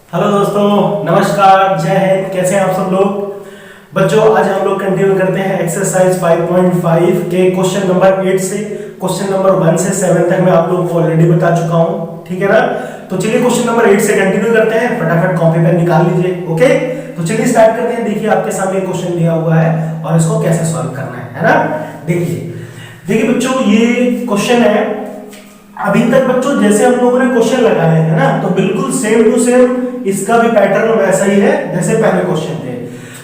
Hello दोस्तों, नमस्कार, जय हिंद। कैसे हैं आप सब लोग? बच्चों, आज हम लोग कंटिन्यू करते हैं एक्सरसाइज 5.5 के क्वेश्चन नंबर 8 से। क्वेश्चन नंबर 1 से 7 तक मैं आप लोगों को ऑलरेडी बता चुका हूं, ठीक है ना? तो चलिए क्वेश्चन नंबर 8 से कंटिन्यू करते हैं। फटाफट कॉपी पेन निकाल लीजिए। ओके, तो चलिए स्टार्ट करते हैं। देखिए आपके सामने क्वेश्चन दिया हुआ है और इसको कैसे सॉल्व करना है ना? देखिए बच्चों, ये क्वेश्चन है। अभी तक बच्चों जैसे हम लोगों ने क्वेश्चन लगाए हैं ना, तो बिल्कुल सेम टू सेम इसका भी पैटर्न वैसा ही है जैसे पहले क्वेश्चन थे।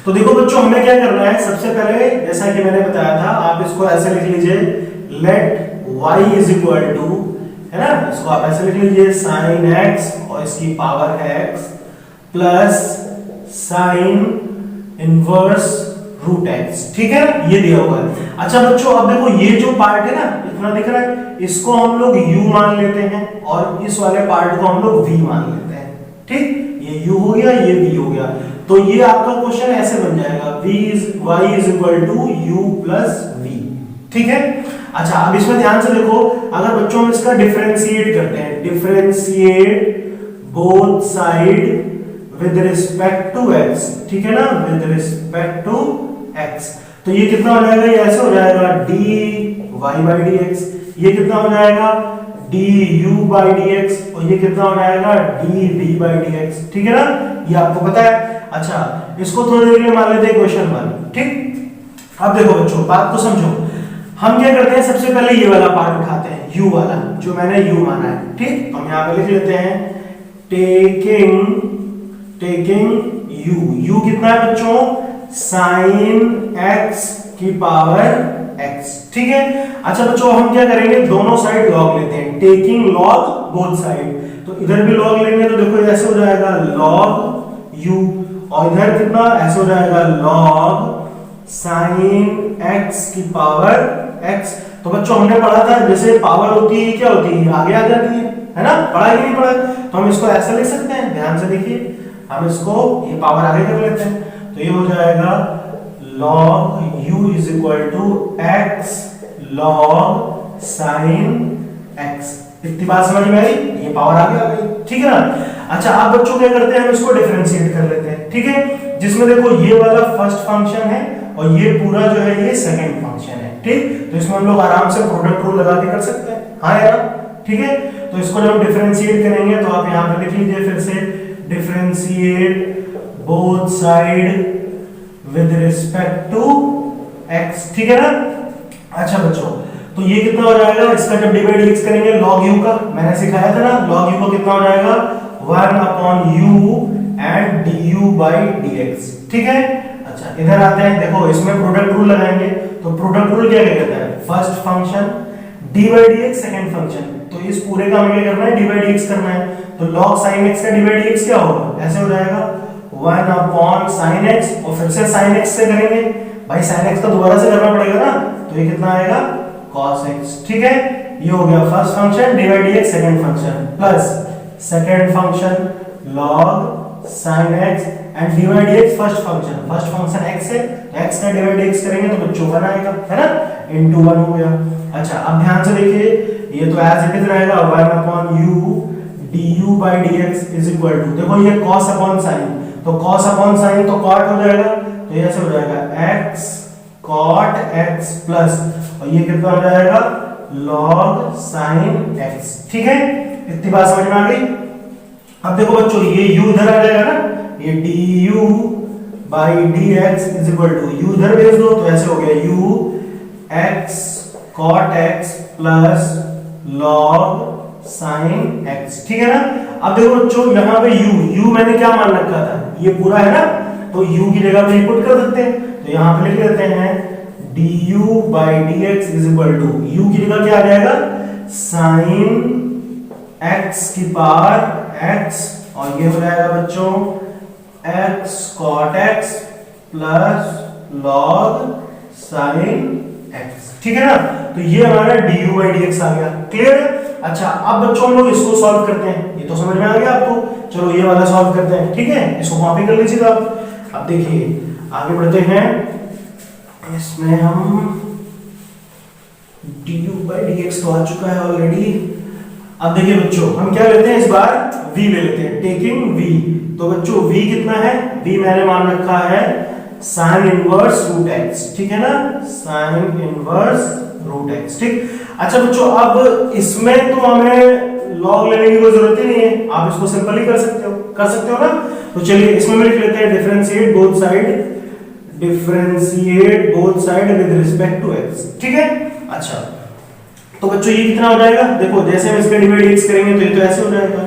तो देखो बच्चों, हमें क्या करना है? सबसे पहले जैसा कि मैंने बताया था, आप इसको ऐसे लिख लीजिए, let y is equal to, है ना, इसको आप ऐसे लिख लीजिए sin x और इसकी power x plus sin inverse root x, ठीक है ना? ये दिया हुआ है। अच्छा बच्चों, अब देखो ये जो पार्ट है ना, इतना दिख रहा है, इसको हम लोग u मान लेते हैं और इस वाले पार्ट को हम लोग v मान लेते हैं। ठीक, ये u हो गया, ये v हो गया। तो ये आपका क्वेश्चन ऐसे बन जाएगा, y is equal to u plus v, ठीक है? अच्छा, अब इसमें ध्यान से देखो, अगर बच्चों हम इसका डिफरेंशिएट करते हैं, differentiate both side with respect to x, ठीक है ना, विद रिस्पेक्ट टू x, तो ये कितना हो जाएगा? ये ऐसे हो जाएगा dy by dx। ये कितना हो जाएगा? du by dx। और ये कितना हो जाएगा? dv by dx, ठीक है ना? ये आपको पता है। अच्छा, इसको थोड़ी देर के लिए मान लेते हैं क्वेश्चन 1, ठीक? अब देखो बच्चों, बात को समझो। हम क्या करते हैं? सबसे पहले ये वाला पार्ट उठाते हैं, u वाला, जो मैंने u माना है, ठीक? हम यहाँ पे लिख लेते हैं टेकिंग u कितना है बच्चों? sin x की पावर x, ठीक है? अच्छा बच्चों, हम क्या करेंगे? दोनों साइड लॉग लेते हैं, टेकिंग लॉग बोथ साइड। तो इधर भी लॉग लेंगे तो देखो ऐसे हो जाएगा log u, और इधर कितना? ऐसे हो जाएगा log sin x की पावर x। तो बच्चों हमने पढ़ा था, जैसे पावर होती है क्या होती है? आगे आ जाती है ना? पढ़ा कि नहीं पढ़ा? तो हम इसको ऐसे लिख सकते हैं, ध्यान से देखिए, हम इसको ये पावर आगे कर लेते हैं, तो ये हो जाएगा log u is equal to x log sin x। इतनी बात समझ में आई? ये पावर आगे आ गई, ठीक है ना? अच्छा, अब बच्चों क्या करते हैं? हम इसको डिफरेंशिएट कर लेते हैं, ठीक है? जिसमें देखो ये वाला फर्स्ट फंक्शन है और ये पूरा जो है ये सेकंड फंक्शन है, ठीक? तो इसमें हम लोग आराम से प्रोडक्ट रूल लगा के कर सकते हैं, हाँ यार, ठीक है? तो इसको जब डिफरेंशिएट करेंगे तो आप यहाँ पे लिख लीजिए फिर से, differentiate both side with respect to x, ठीक है ना? अच्छा बच्चों, तो ये कितना हो जाएगा? इसका जब डिवाइड x करेंगे log u का, मैंने सिखाया था ना, log u का कितना हो जाएगा? 1 upon u and du by dx, ठीक है? अच्छा, इधर आते हैं, देखो इसमें प्रोडक्ट रूल लगाएंगे, तो प्रोडक्ट रूल क्या कहता है? First function d by dx, second function, तो इस पूरे का हमें क्या करना है? d by dx करना है। तो log sin x का d by dx क्या होगा? ऐसे हो जाएगा 1 upon sin x, और फिर से sin x से करेंगे भाई, sin x तो दोबारा से करना पड़ेगा ना, तो ये कितना आएगा? cos x, ठीक है? ये हो गया first function d by dx, second function, plus second function log sin x and d by dx first function x है, तो x का d by dx करेंगे तो बच्चों 1 आएगा, है ना? into 1 हो गया। अच्छा, अब ध्यान से देखिए, ये तो एज इट इज रहेगा 1 upon u du by dx is equal to, देखो ये cos upon sin, तो cos upon sin तो cot हो जाएगा, तो ये ऐसे हो जाएगा x cot x प्लस, और ये कितना हो जाएगा? log sin x, ठीक है? इतनी बात समझ में आ गई? अब देखो बच्चों, ये u इधर आ जाएगा ना, ये du by dx is equal to, u इधर भेज दो तो ऐसे हो गया u x cot x plus log sin x, ठीक है ना? अब देखो बच्चों, यहाँ पे u मैंने क्या मान रखा था? ये पूरा है ना, तो u की जगह पे पुट कर सकते हैं, तो यहाँ पे लिख लेते हैं du by dx is equal to, u की जगह क्या आ जाएगा? sin x की पावर x, और ये हो जाएगा बच्चों x cot x plus log sin x, ठीक है ना? तो ये हमारा du by dx आ गया, क्लियर है? अच्छा, अब बच्चों हम लोग इसको सॉल्व करते हैं, ये तो समझ में आ गया आपको? चलो ये वाला सॉल्व करते हैं, ठीक है? इसको कॉपी कर लीजिएगा आप। अब देखिए आगे बढ़ते हैं, इसमें हम du by dx तो आ चुका है ऑलरेडी। अब देखिए बच्चों, हम क्या लेते हैं इस बार? v ले लेते हैं, टेकिंग v। तो बच्चों v कितना है, v मैंने मान रखा है साइन इनवर्स रूट x, ठीक है ना, साइन इनवर्स रूट x, ठीक। अच्छा बच्चों अब इसमें तो हमें लॉग लेने की कोई जरूरत ही नहीं है, आप इसको सिंपल ही कर सकते हो ना। तो चलिए इसमें भी लिख लेते हैं differentiate both side with respect to x, ठीक है। अच्छा तो बच्चों ये कितना हो जाएगा, देखो जैसे हम इसका डिवाइड x करेंगे तो ये तो ऐसे हो जाएगा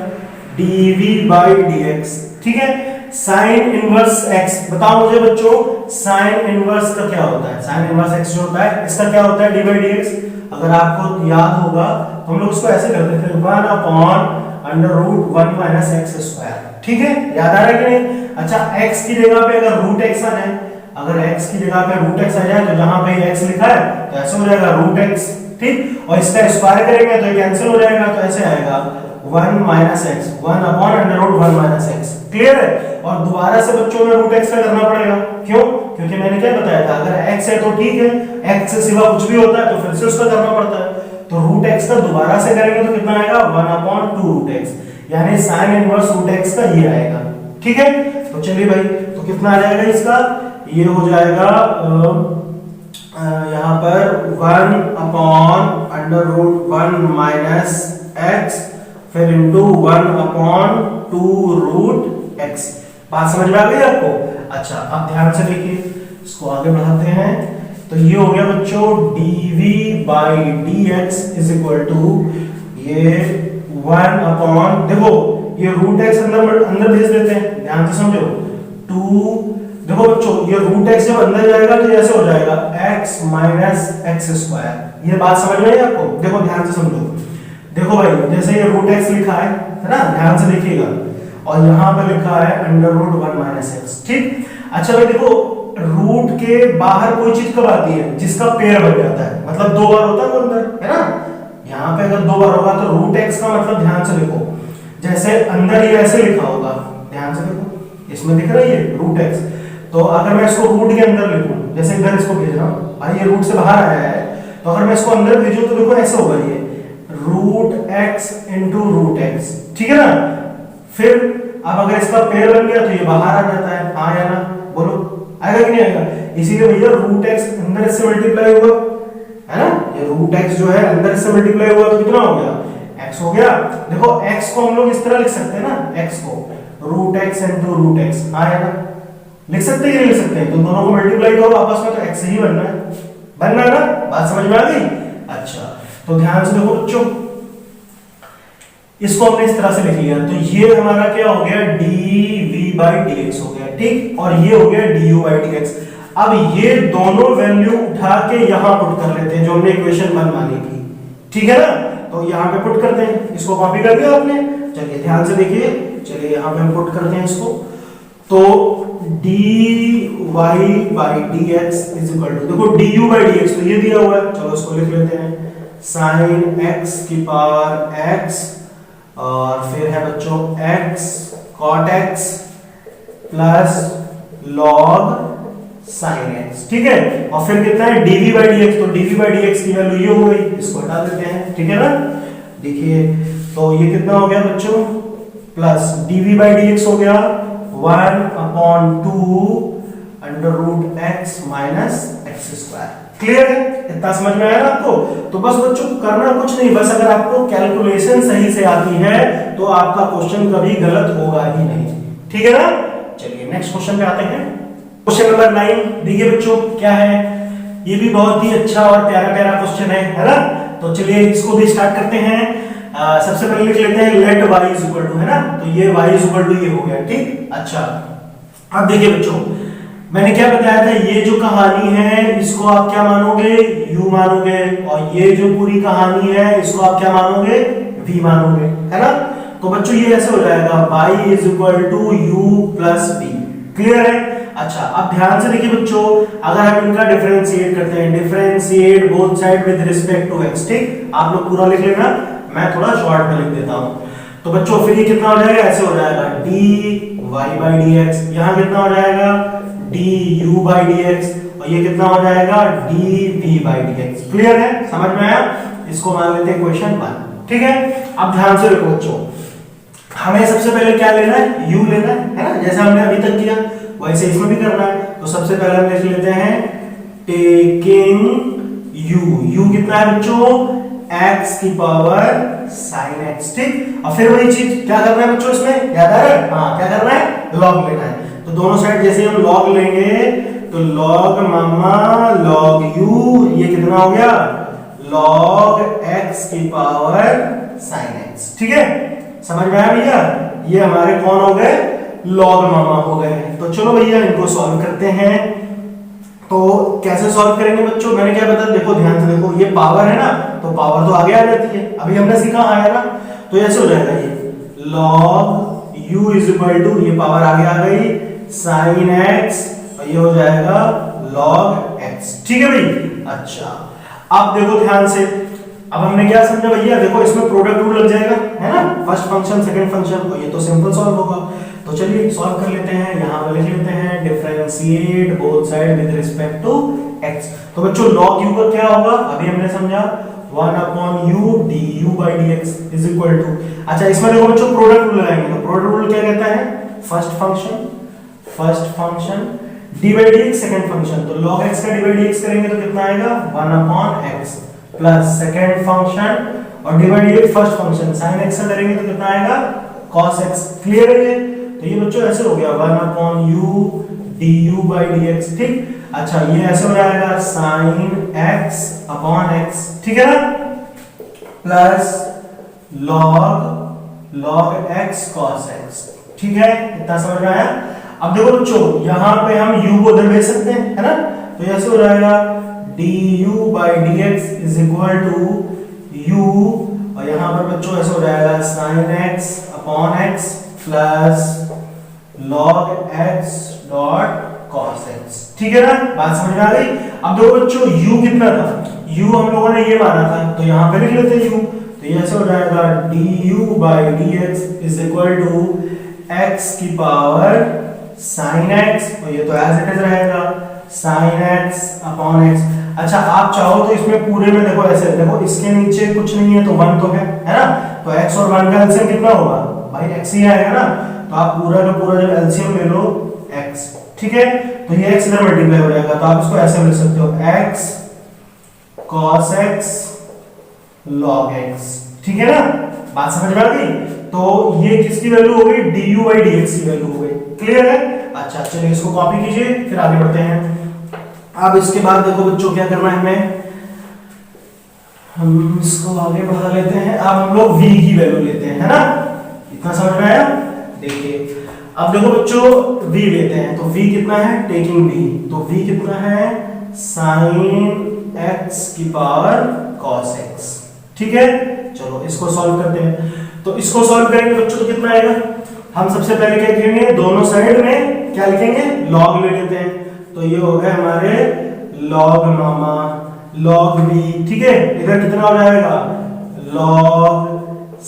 dv/dx, ठीक है। साइन इनवर्स x, बताओ मुझे बच्चों साइन इनवर्स का क्या होता है, साइन इनवर्स x जो होता है इसका क्या होता है d/dx। अगर आपको याद होगा तो हम लोग इसको ऐसे करते थे 1/√1 - x², ठीक है, याद आ रहा है कि नहीं। अच्छा x की जगह पे अगर रूट x आ जाए, अगर x की जगह पे रूट x आ जाए तो जहां पे x लिखा है तो ऐसे हो जाएगा रूट x, ठीक। और इसका स्क्वायर करेंगे तो ये कैंसिल हो जाएगा, तो ऐसे आएगा 1 - x, 1/√1 - x, क्लियर है। और दोबारा से बच्चों में रूट x का करना पड़ेगा, क्यों, क्योंकि मैंने क्या बताया था अगर x है तो ठीक है, x से सिवा कुछ भी होता है तो फिर से उसका करना पड़ता है। तो रूट x का दोबारा से करेंगे तो कितना आएगा 1/2√x, यानी साइन इनवर्स रूट x का ये आएगा, ठीक है। तो चलिए भाई तो कितना आ जाएगा इसका, ये हो जाएगा यहाँ पर 1/√1 - x फिर इनटू 1/2√x। बात समझ में आ गई आपको। अच्छा अब ध्यान से देखिए, इसको आगे बढ़ाते हैं। तो ये हो गया बच्चों dv/dx इज इक्वल टू ये 1 देखो ये रूट x अंदर भेज देते हैं, ध्यान से समझो 2। देखो बच्चों ये रूट x जब अंदर जाएगा तो ऐसे हो जाएगा x - x²। ये बात समझ में आई आपको, देखो ध्यान से समझो। देखो भाई जैसे ये रूट x लिखा है ना, ध्यान से देखिएगा, और यहाँ पे लिखा है √1 - x, ठीक। अच्छा भाई देखो रूट के बाहर कोई चीज कब आती है, जिसका पेयर बन जाता है, मतलब दो बार होता है वो अंदर, है ना। यहाँ पे अगर दो बार होगा तो रूट x का मतलब ध्यान से देखो, जैसे अंदर ये ऐसे लिखा होगा, ध्यान से देखो इसमें दिख रहा है ये रूट x। तो अगर मैं इसको रूट के अंदर लिखूं, जैसे इधर इसको भेज रहा हूं भाई, ये रूट से बाहर आया है, तो अगर मैं इसको अंदर भेजूं तो देखो ऐसे होगा ये √x × √x, ठीक है ना। फिर अब अगर इसका पेयर बन गया तो ये बाहर आ जाता है, हाँ या ना, बोलो आएगा कि नहीं आएगा। इसीलिए भैया √x अंदर से मल्टीप्लाई होगा, है ना, ये √x जो है अंदर से मल्टीप्लाई हुआ तो कितना हो गया x हो गया। देखो x को हम लोग इस तरह लिख सकते हैं ना, x को √x × √x, हाँ या ना, लिख सकते हैं, लिख सकते हैं। तो दोनों को मल्टीप्लाई करो आपस में तो x ही बनना है ना, बात समझ में आ गई। अच्छा तो ध्यान से देखो बच्चों, इसको हमने इस तरह से लिख लिया, तो ये हमारा क्या हो गया dv/dx हो गया, ठीक, और ये हो गया du/dx। अब ये दोनों वैल्यू उठा के यहां पुट कर लेते हैं जो हमने इक्वेशन 1 मानी थी, ठीक है ना। तो यहां पे पुट करते हैं, इसको कॉपी कर दिया आपने, चलिए ध्यान से देखिए, चलिए यहां पे हम पुट करते हैं इसको। तो dy/dx इज इक्वल टू, देखो du/dx तो ये दिया हुआ है, चलो इसको लिख लेते हैं sin x और फिर है बच्चों x cot x plus log sin x, ठीक है। और फिर कितना है dv/dx, तो dv/dx की वैल्यू ये हो गई, इसको हटा देते हैं, ठीक है ना। देखिए तो ये कितना हो गया बच्चों, प्लस dv/dx हो गया 1/2 √x - x²। क्लियर है, इतना समझ में आया ना आपको। तो बस बच्चों करना कुछ नहीं, बस अगर आपको कैलकुलेशन सही से आती है तो आपका क्वेश्चन कभी गलत होगा ही नहीं, ठीक है ना। चलिए नेक्स्ट क्वेश्चन पे आते हैं। क्वेश्चन नंबर 9 देखिए बच्चों क्या है, ये भी बहुत ही अच्छा और प्यारा क्वेश्चन है ना। तो चलिए इसको भी स्टार्ट करते हैं। सबसे पहले लिख लेते हैं let y is equal to, है ना, तो ये y इज इक्वल टू ये हो गया, ठीक। अच्छा अब देखिए बच्चों मैंने क्या बताया था, ये जो कहानी है इसको आप क्या मानोगे, u मानोगे, और ये जो पूरी कहानी है इसको आप क्या मानोगे, v मानोगे, है ना। तो बच्चों ये ऐसे हो जाएगा y is equal to u plus v, clear है। अच्छा अब ध्यान से देखिए बच्चों, अगर हम इनका डिफरेंशिएट करते हैं, differentiate both side with respect to x, ठीक, आप लोग पूरा लिख लेना, मैं थोड़ा शॉर्ट में लिख देता हूं। तो बच्चों फिर ये कितना हो जाएगा, ऐसे हो जाएगा dy/dx, यहां कितना हो जाएगा du/dx, और ये कितना हो जाएगा dv/dx। क्लियर है, समझ में आया। इसको मान लेते हैं क्वेश्चन 1, ठीक है। अब ध्यान से देखो बच्चों, हमें सबसे पहले क्या लेना है, u लेना है ना, जैसे हमने अभी तक किया वैसे इसमें भी करना है। तो सबसे पहले हम लिख लेते हैं टेकिंग u कितना है बच्चों, x की पावर sin x, ठीक। और फिर वही चीज क्या करना है बच्चों, इसमें याद आ रहा है, हाँ क्या करना है, लॉग लेना है। तो दोनों साइड जैसे हम लॉग लेंगे तो log मामा log u, ये कितना हो गया, log x की पावर sin x, ठीक है, समझ में आया भैया। ये हमारे कौन हो गए, log मामा हो गए। तो चलो भैया इनको सॉल्व करते हैं। तो कैसे सॉल्व करेंगे बच्चों, मैंने क्या बताया, देखो ध्यान से देखो, ये पावर है ना, तो पावर तो आगे आ जाती है, अभी हमने सीखा आया ना। तो ऐसे हो जाएगा ये log u is equal to, ये पावर आगे आ गई, sin x, और ये हो जाएगा log x, ठीक है भाई। अच्छा अब देखो ध्यान से, अब हमने क्या समझा भैया, देखो इसमें प्रोडक्ट रूल लग जाएगा, है ना, फर्स्ट फंक्शन सेकंड फंक्शन, तो ये तो सिंपल सॉल्व होगा। तो चलिए सॉल्व कर लेते हैं, यहां पर लिख लेते हैं differentiate both side with respect to x। तो बच्चों log u का क्या होगा, अभी हमने समझा 1/u du/dx is equal to, अच्छा इसमें देखो बच्चों प्रोडक्ट रूल लगाएंगे, तो प्रोडक्ट रूल क्या कहता है, first function d/dx second function, तो log x का d/dx करेंगे तो कितना आएगा 1/x प्लस सेकंड फंक्शन और d/dx first function sin x का करेंगे तो कितना आएगा cos x, क्लियर है ये। तो ये बच्चों ऐसे हो गया 1/u du/dx, ठीक। अच्छा ये ऐसे हो जाएगा sin x/x, ठीक है ना, plus log x cos x, ठीक है, इतना समझ में आया। अब देखो बच्चों यहां पे हम u को उधर भेज सकते हैं, है ना, तो ऐसे हो जाएगा du/dx is equal to u, और यहां पर बच्चों ऐसे हो जाएगा sin x/x plus log x dot cos x, ठीक है ना, बात समझ में आ गई। अब देखो बच्चों u कितना था, u हम लोगों ने ये माना था, तो यहां पे लिख लेते हैं u, तो ये ऐसे हो जाएगा du/dx is equal to x की पावर sin x, और ये तो एज इट इज रहेगा sin x/x। अच्छा आप चाहो तो इसमें पूरे में देखो ऐसे, देखो इसके नीचे कुछ नहीं है तो 1 तो है ना, तो x और 1 का एलसीएम कितना होगा भाई x ही आएगा ना, तो आप पूरा का पूरा जब एलसीएम ले लो x, ठीक है, तो ये x इधर मल्टीप्लाई हो जाएगा, तो आप इसको ऐसे लिख सकते हो x cos x log x, ठीक है ना, बात समझ में आ गई। तो ये किसकी वैल्यू हो गई, du/dx की वैल्यू हो गई, क्लियर है। अच्छा चलिए इसको कॉपी कीजिए, फिर आगे बढ़ते हैं। अब इसके बाद देखो बच्चों क्या करना है हमें, हम इसको आगे बढ़ा लेते हैं। अब हम लोग v की वैल्यू लेते हैं, है ना, इतना समझ में आया। देखिए अब देखो बच्चों v लेते हैं, तो v कितना है, टेकिंग v, तो v कितना है sin x की पावर cos x, ठीक है। चलो इसको सॉल्व करते हैं, तो इसको सॉल्व करेंगे बच्चों तो कितना आएगा, हम सबसे पहले क्या लिखेंगे, दोनों साइड में क्या लिखेंगे, log ले लेते हैं, तो ये हो गए हमारे log मामा log v, ठीक है, इधर कितना हो जाएगा log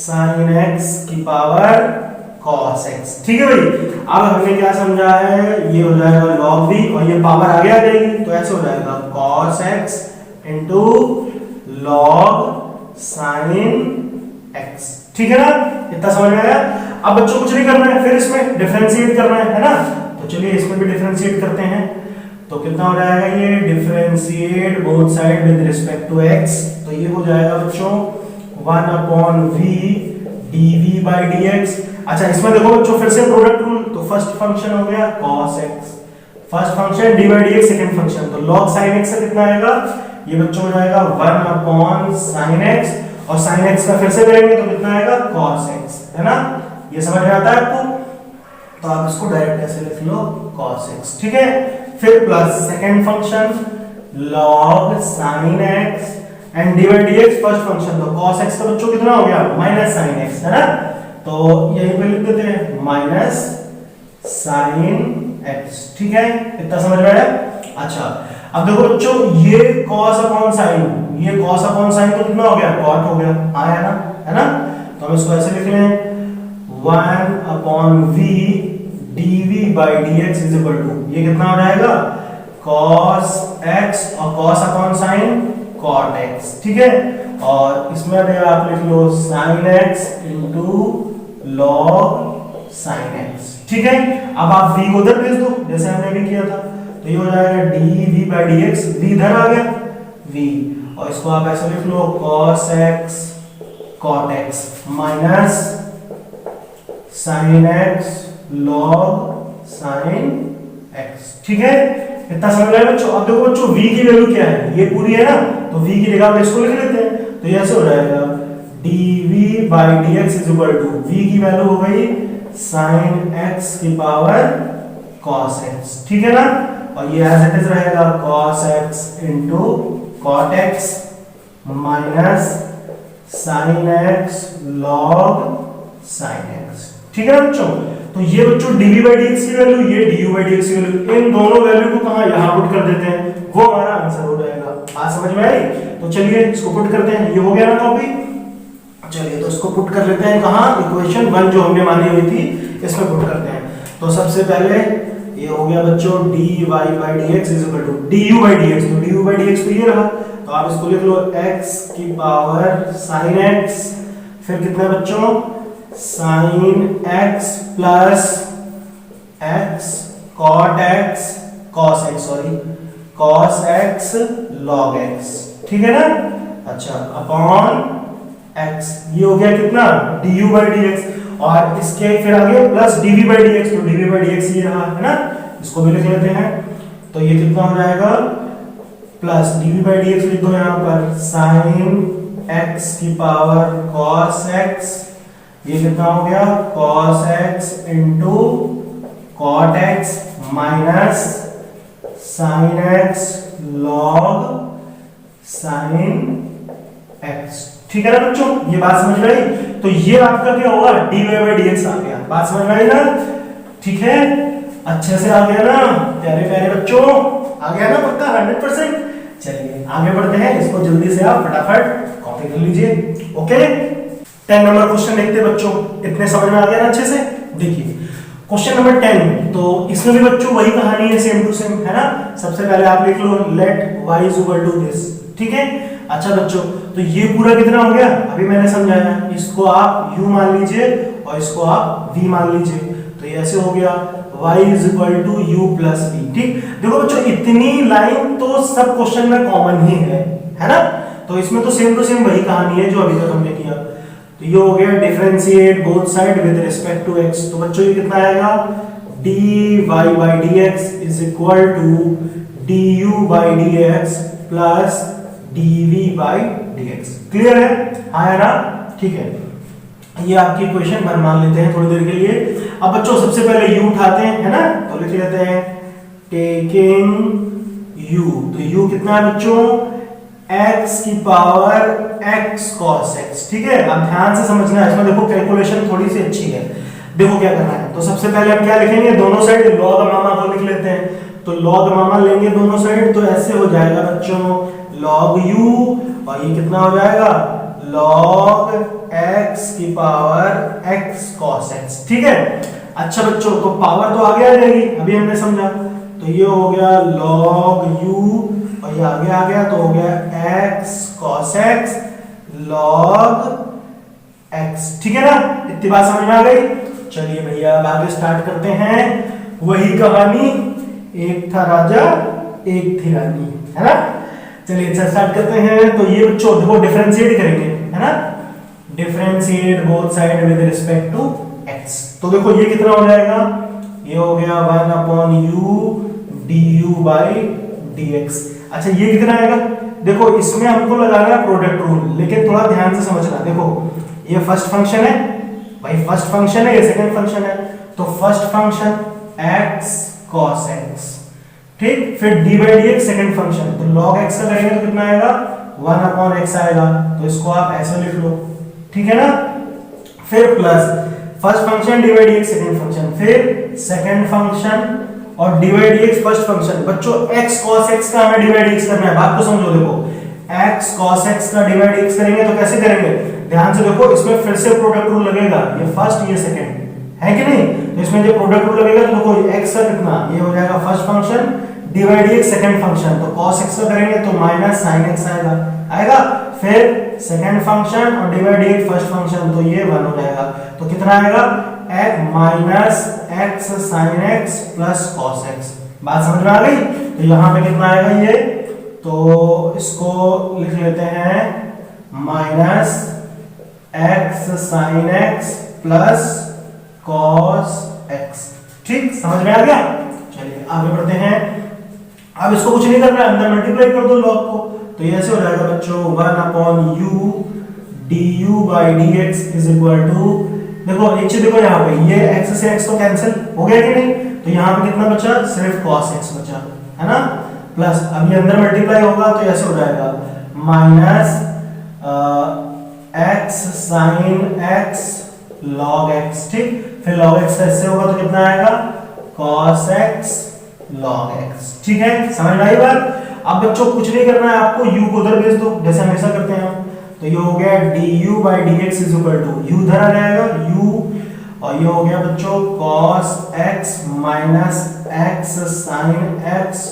sin x की पावर cos x, ठीक है भाई। अब हमने क्या समझा है, ये हो जाएगा log v, और ये पावर आगे आ जाएगी, तो ऐसे हो जाएगा cos x into log sin x, ठीक है ना, इतना समझ में आया। अब बच्चों कुछ नहीं करना है, फिर इसमें डिफरेंशिएट करना है ना, तो चलिए इसमें भी डिफरेंशिएट करते हैं। तो कितना हो जाएगा ये, differentiate both side with respect to x, तो ये हो जाएगा बच्चों 1/v dv/dx। अच्छा इसमें देखो बच्चों फिर से प्रोडक्ट रूल, तो फर्स्ट फंक्शन हो गया cos x, first function d/dx second function, तो log sin x से कितना आएगा, ये बच्चों हो जाएगा 1/sin x, और sin x का फिर से करेंगे तो कितना आएगा cos x, है ना, ये समझ में आता है आपको। तो आप इसको डायरेक्ट ऐसे लिख लो cos x, ठीक है, फिर plus second function log sin x and d/dx first function, तो cos x का बच्चों कितना हो गया माइनस sin x, है ना, तो यहीं पे लिख देते हैं माइनस sin x, ठीक है, इतना समझ में आया। अच्छा अब देखो बच्चों ये cos अपॉन sin, ये cos अपॉन sin तो कितना हो गया cot हो गया, आया ना, है ना, तो हम इसको ऐसे लिख लें 1/v dv/dx is equal to, ये कितना हो जाएगा cos x और cos upon sin cot x, ठीक है, और इसमें भी आप लिख लो sin x into log sin x। ठीक है, अब आप v को उधर भेज दो जैसे हमने अभी किया था, तो ये हो जाएगा dv/dx, v इधर आ गया v, और इसको आप ऐसे लिख लो cos x cot x minus sin x log sin x। ठीक है, इतना समझ रहे हैं बच्चों। अब देखो बच्चों v की वैल्यू क्या है, ये पूरी है ना, तो v की जगह पे इसको लिख लेते हैं, तो ये ऐसे हो जाएगा dv/dx is equal to v की वैल्यू हो गई sin x की पावर cos x। ठीक है ना, और ये एज इट इज रहेगा cos x into cot x minus sin x log sin x। ठीक है बच्चों, तो ये बच्चों dv/dx की वैल्यू, ये du/dx की वैल्यू, इन दोनों वैल्यू को कहां यहां पुट कर देते हैं, वो हमारा आंसर हो जाएगा। बात समझ में आई? तो चलिए इसको पुट करते हैं, ये हो गया ना कॉपी। चलिए तो इसको पुट कर लेते हैं कहां, इक्वेशन 1 जो हमने मानी हुई थी इसमें पुट करते हैं। तो सबसे पहले ये हो गया बच्चों dy/dx is equal to du/dx, तो du/dx तो ये रहा, तो आप इसको लिख लो x की पावर sin x, फिर कितना बच्चों sin x plus x cot x cos x, sorry cos x log x। ठीक है ना, अच्छा अपॉन x, ये हो गया कितना du/dx, और इसके फिर आगे प्लस dv/dx, तो dv/dx ये रहा है ना, इसको भी लिख लेते हैं, तो ये कितना हो जाएगा प्लस dv/dx लिख दो यहां पर sin x की पावर cos x, ये कितना हो गया cos x into cot x minus sin x log sin x। ठीक है ना बच्चों, ये बात समझ में आई? तो ये आपका क्या होगा dy/dx आ गया, बात समझ में आई ना? ठीक है, अच्छे से आ गया ना प्यारे प्यारे बच्चों, आ गया ना पक्का 100%। चलिए आगे बढ़ते हैं, इसको जल्दी से आप फटाफट कॉपी कर लीजिए। ओके, 10 नंबर क्वेश्चन देखते हैं बच्चों, इतने समझ में आ गया ना अच्छे से? देखिए क्वेश्चन नंबर 10, तो इसमें भी बच्चों वही कहानी है, सेम टू सेम है ना। सबसे पहले आप लिख लो let y is equal to this. ठीक है, अच्छा बच्चों, तो ये पूरा कितना हो गया, अभी मैंने समझाया, इसको आप u मान लीजिए और इसको आप v मान लीजिए, तो ये ऐसे हो गया y is equal to u plus v। ठीक, देखो बच्चों इतनी लाइन तो सब क्वेश्चन में कॉमन ही है ना, तो इसमें तो सेम टू सेम वही कहानी है जो अभी तक हमने किया। तो ये हो गया differentiate both side with respect to x, तो बच्चों ये कितना आएगा dy/dx is equal to du/dx plus dv/dx। Clear है? हाँ है ना? ठीक है, ये आपकी इक्वेशन 1 मान लेते हैं थोड़ी देर के लिए। अब बच्चों सबसे पहले u उठाते हैं, है ना, तो लिख लेते हैं टेकिंग u, तो u कितना है बच्चों x की पावर x cos x। ठीक है, अब ध्यान से समझना है, इसमें देखो कैलकुलेशन थोड़ी सी अच्छी है। देखो क्या करना है, तो सबसे पहले हम क्या लिखेंगे, दोनों साइड log मामा को लिख लेते हैं, तो log मामा लेंगे दोनों साइड, तो ऐसे हो जाएगा बच्चों log u, और ये कितना हो जाएगा log x की पावर x cos x। ठीक है, अच्छा बच्चों, तो पावर तो आगे आ जाएगी, अभी हमने समझा, तो ये हो गया log u, और ये आगे आ गया तो हो गया x cos x log x। ठीक है ना, इतनी बात समझ में आ गई? चलिए भैया अब आगे स्टार्ट करते हैं, वही कहानी, एक था राजा एक थी रानी, है ना। चलिए अच्छा स्टार्ट करते हैं। तो ये बच्चों देखो डिफरेंशिएट करेंगे, है ना, differentiate both side with respect to x, तो देखो ये कितना हो जाएगा, ये हो गया 1/u du/dx। अच्छा ये कितना आएगा, देखो इसमें हमको लगाना है प्रोडक्ट रूल, लेकिन थोड़ा ध्यान से समझना। देखो ये फर्स्ट फंक्शन है भाई, फर्स्ट फंक्शन है, ये सेकंड फंक्शन है, तो first function x cos x, ठीक, फिर d/dx सेकंड फंक्शन, तो log x का करेंगे तो कितना आएगा 1/x आएगा, तो इसको आप ऐसे लिख लो, ठीक है ना। फिर plus first function d/dx second function, फिर सेकंड फंक्शन और d/dx फर्स्ट फंक्शन। बच्चों x cos x का हमें d/dx करना है, बात को समझो। देखो x cos x का d/dx करेंगे तो कैसे करेंगे, ध्यान से देखो, इसमें फिर से प्रोडक्ट रूल लगेगा, ये फर्स्ट ये सेकंड है कि नहीं, तो इसमें जो प्रोडक्ट रूल लगेगा तो देखो x का कितना, ये हो जाएगा first function d/dx second function, तो cos x का करेंगे तो माइनस sin x आएगा, आएगा। फिर सेकंड फंक्शन और डिवाइड डीएक्स फर्स्ट फंक्शन, तो ये 1 हो जाएगा। तो कितना आएगा, minus x sine x plus cos x. बात समझ में आ गई। तो यहाँ पे कितना आएगा ये, तो इसको लिख लेते हैं minus x sine x plus cos x. ठीक, समझ में आ गया। चलिए आगे बढ़ते हैं। अब इसको कुछ नहीं करना है, अंदर मल्टीप्लाई कर दो लॉग को, तो ये ऐसे हो जाएगा बच्चों 1/u du by dx is equal to, देखो एक चीज देखो यहाँ पे, ये x से x तो कैंसिल हो गया कि नहीं, तो यहाँ पे कितना बचा, सिर्फ cos x बचा, है ना, प्लस अब ये अंदर मल्टीप्लाई होगा तो ऐसे हो जाएगा minus x sin x log x। ठीक, फिर log x ऐसे होगा तो कितना आएगा, cos x log x। ठीक है, समझ में आई बात। अब बच्चों कुछ नहीं करना है आपको, u को उधर भेज दो जैसे हमेशा करते हैं हम। तो ये हो गया du by dx is equal to, u उधर आ जाएगा u, और ये हो गया बच्चों cos x minus x sin x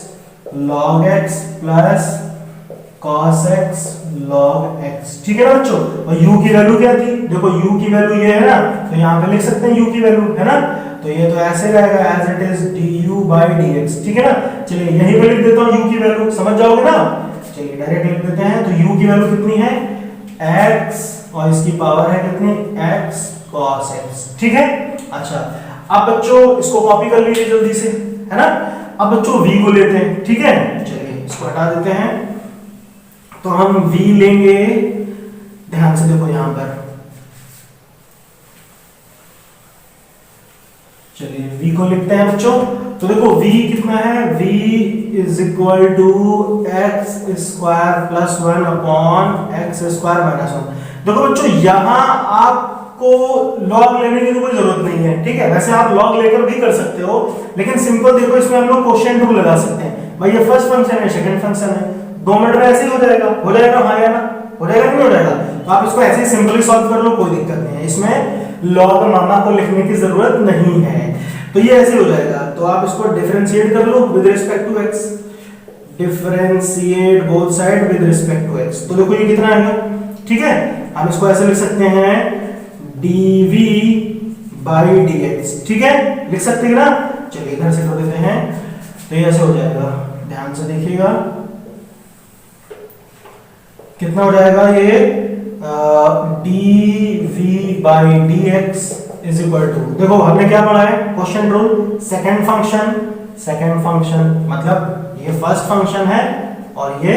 log x plus cos x log x। ठीक है ना बच्चों। और u की वैल्यू क्या थी, देखो u की वैल्यू ये है ना, तो यहाँ पे लिख सकते हैं u की वैल्यू, है ना, तो ये तो ऐसे रहेगा as it is du by dx। ठीक है ना। चलिए यहीं पे लिख देता हूँ u की वैल्यू, समझ जाओगे ना। चलिए डायरेक्ट लिख देते हैं। तो u की वैल्यू कितनी है, x, और इसकी पावर है कितनी, x cos x। ठीक है। अच्छा, अब बच्चों इसको कॉपी कर लीजिए जल्दी से, है ना। अब बच्चों v को लेते हैं। ठीक है, चलिए इसको हटा देते हैं। तो हम v लेंगे, ध्यान से देखो यहां पर, चलिए v को लिखते हैं बच्चों। तो देखो v कितना है, v is equal to x square plus 1 upon x square minus 1। देखो बच्चों यहाँ आपको लॉग लेने की तो कोई जरूरत नहीं है, ठीक है, वैसे आप लॉग लेकर भी कर सकते हो, लेकिन सिंपल देखो इसमें हम लोग क्वोशिएंट रूल लगा सकते हैं। भाई ये फर्स्ट फंक्शन है, सेकंड फंक्शन है, 2 मिनट में ऐसे ही हो जाएगा, हाँ या ना, हो जाएगा कि नहीं हो जाएगा। तो आप इसको ऐसे ही सिंपली सॉल्व कर लो, कोई दिक्कत नहीं है, इसमें लॉग मामा को लिखने की जरूरत नहीं है। तो ये ऐसे हो जाएगा। तो आप इसको डिफरेंशिएट कर लो with respect to x, differentiate both side with respect to x। तो देखो ये कितना आएगा, ठीक है, हम इसको ऐसे लिख सकते हैं dv by dx। ठीक है, लिख सकते हैं ना। चलिए इधर से कर देते हैं, तो ये ऐसे हो जाएगा, ध्यान से देखिएगा कितना हो जाएगा ये, dv by dx is equal to, देखो हमने क्या पढ़ा है क्वेश्चन रूल, सेकंड फंक्शन मतलब ये फर्स्ट फंक्शन है और ये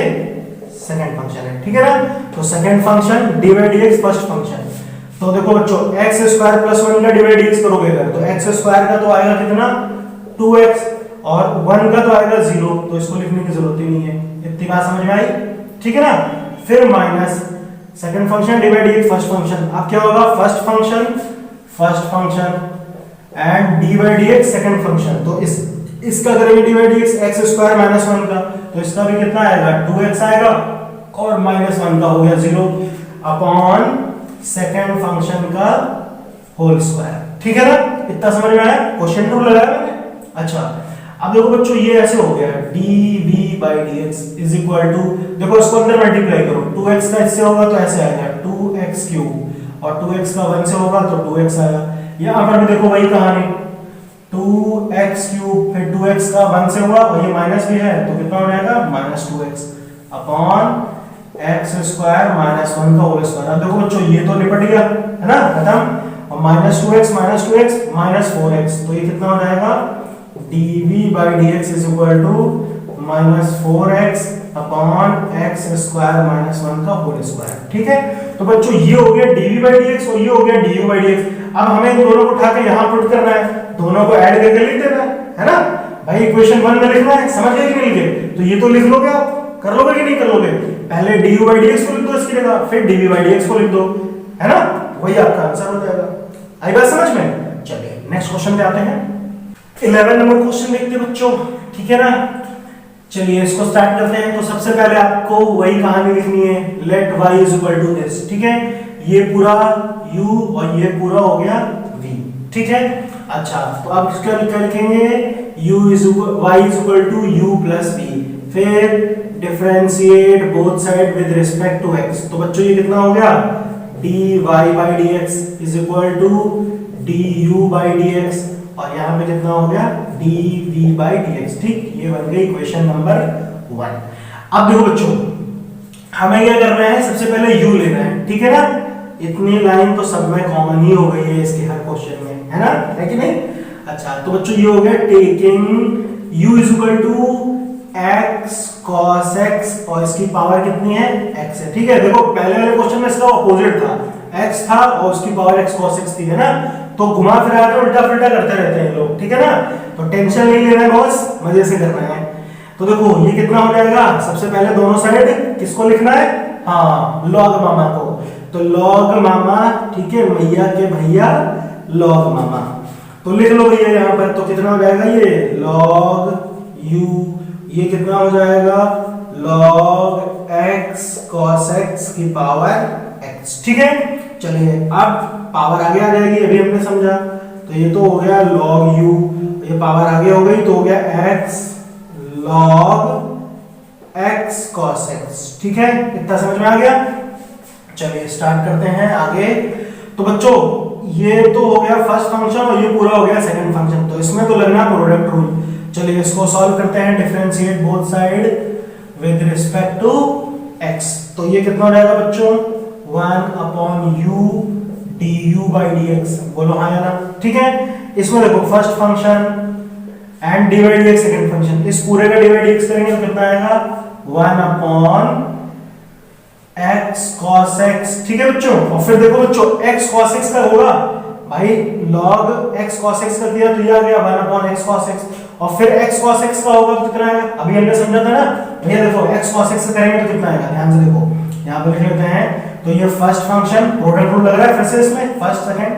सेकंड फंक्शन है, ठीक है ना। तो second function divide dx first function. तो देखो बच्चों x स्क्वायर प्लस 1 का डिवाइड dx करोगे अगर, तो x स्क्वायर का तो आएगा कितना 2x, और 1 का तो आएगा 0, तो इसको लिखने की जरूरत ही नहीं है। इतनी बात समझ में आई, ठीक है ना। फिर minus second function divide dx first function, अब क्या होगा, first function and dy dx second function. तो इसका करेंगे dy dx x square minus 1 का, तो इसका भी कितना आएगा 2x आएगा, और माइनस 1 का हो गया 0 अपॉन सेकंड फंक्शन का होल स्क्वायर। ठीक है ना, इतना समझ में आया, क्वेश्चन रूल लगाया मैंने। अच्छा, अब देखो बच्चों ये ऐसे हो गया dv by dx is equal to, देखो इसको अंदर मल्टीप्लाई करो, 2x का इससे होगा तो ऐसे आएगा 2x क्यूब, और 2x का 1 से होगा तो 2x आएगा। यहाँ पर भी देखो वही कहानी, 2x क्यूब फिर 2x का 1 से होगा, और ये माइनस भी है तो कितना हो जाएगा -2x upon x square minus 1 का होल स्क्वायर। अब देखो बच्चों ये तो निपट गया, है ना, खत्म, और -2x माइनस 4x, तो ये कितना हो जाएगा dv by dx is equal to -4x upon x square minus 1 का होल स्क्वायर। ठीक है, तो बच्चों ये हो गया dv by dx और ये हो गया du by dx। अब हमें इन दोनों को उठा के यहां पुट करना है, दोनों को ऐड करके लिख देना है ना भाई, इक्वेशन 1 में लिखना है, समझ गए कि नहीं लिखे, तो ये तो लिख लोगे आप, कर लोगे कि नहीं कर लोगे, पहले du by dx को लिख दो इसकी जगह, फिर dv by dx को लिख दो, है ना, वही आपका आंसर हो जाएगा। आई बात समझ में। चलिए नेक्स्ट क्वेश्चन पे आते हैं, 11 नंबर क्वेश्चन देखते हैं बच्चों, ठीक है ना। चलिए इसको स्टार्ट करते हैं। तो सबसे पहले आपको वही कहानी लिखनी है, let y is equal to this, ठीक है, ये पूरा u और ये पूरा हो गया v, ठीक है। अच्छा, तो अब इसका क्या लिखेंगे, y is equal to u plus v, फिर differentiate both side with respect to x। तो बच्चों ये कितना हो गया, dy by dx is equal to du by dx, और यहाँ पे कितना हो गया dv by dx। ठीक, ये बन गई इक्वेशन नंबर 1। अब देखो बच्चों, हमें क्या करना है, सबसे पहले u लेना है, ठीक है ना। इतनी लाइन तो सब में कॉमन ही हो गई है इसके हर क्वेश्चन में, है ना, है कि नहीं। अच्छा, तो बच्चों ये हो गया taking u is equal to x cos x, और इसकी पावर कितनी है, x है। ठीक है, देखो पहले वाले क्वेश्चन में इसका ऑपोजिट था, x था और उसकी पावर x cos x थी, है ना। तो घुमा फिरा कर उल्टा पुल्टा करते रहते हैं लोग, ठीक है ना। तो टेंशन नहीं लेना है बॉस, मजे से करना है। तो देखो ये कितना हो जाएगा, सबसे पहले दोनों साइड किसको लिखना है, हाँ लॉग मामा को। तो लॉग मामा, ठीक है, मैया के भैया लॉग मामा, तो लिख लो भैया यहाँ पर। तो कितना हो जाएगा ये लॉग u, ये कितना हो जाएगा log x cos x की पावर x। ठीक है, चलिए अब पावर आगे आ जाएगी, अभी हमने समझा। तो ये तो हो गया log u, ये पावर आगे हो गई तो हो गया x log x cos x। ठीक है, इतना समझ में आ गया। चलिए स्टार्ट करते हैं आगे। तो बच्चों ये तो हो गया फर्स्ट फंक्शन और ये पूरा हो गया सेकंड फंक्शन, तो इसमें तो लगना प्रोडक्ट रूल। चलिए इसको सॉल्व करते हैं, differentiate both side with respect to x। तो ये कितना हो जाएगा बच्चों, 1/u du by dx, बोलो हाँ या ना। ठीक है, इसमें देखो first function and dy dx second function, इस पूरे का dy dx करेंगे तो कितना आएगा 1/x cos x। ठीक है बच्चों, और फिर देखो बच्चों x cos x का होगा भाई, log x cos x कर दिया तो ये आ गया 1/x cos x, और फिर x cos x का होगा तो कितना आएगा, अभी हमने समझा था ना भैया। देखो x cos x करेंगे तो कितना आएगा, ध्यान से देखो यहाँ पे लिख लेते हैं। तो ये फर्स्ट फंक्शन, प्रोडक्ट रूल लग रहा है फिर से इसमें, फर्स्ट सेकंड।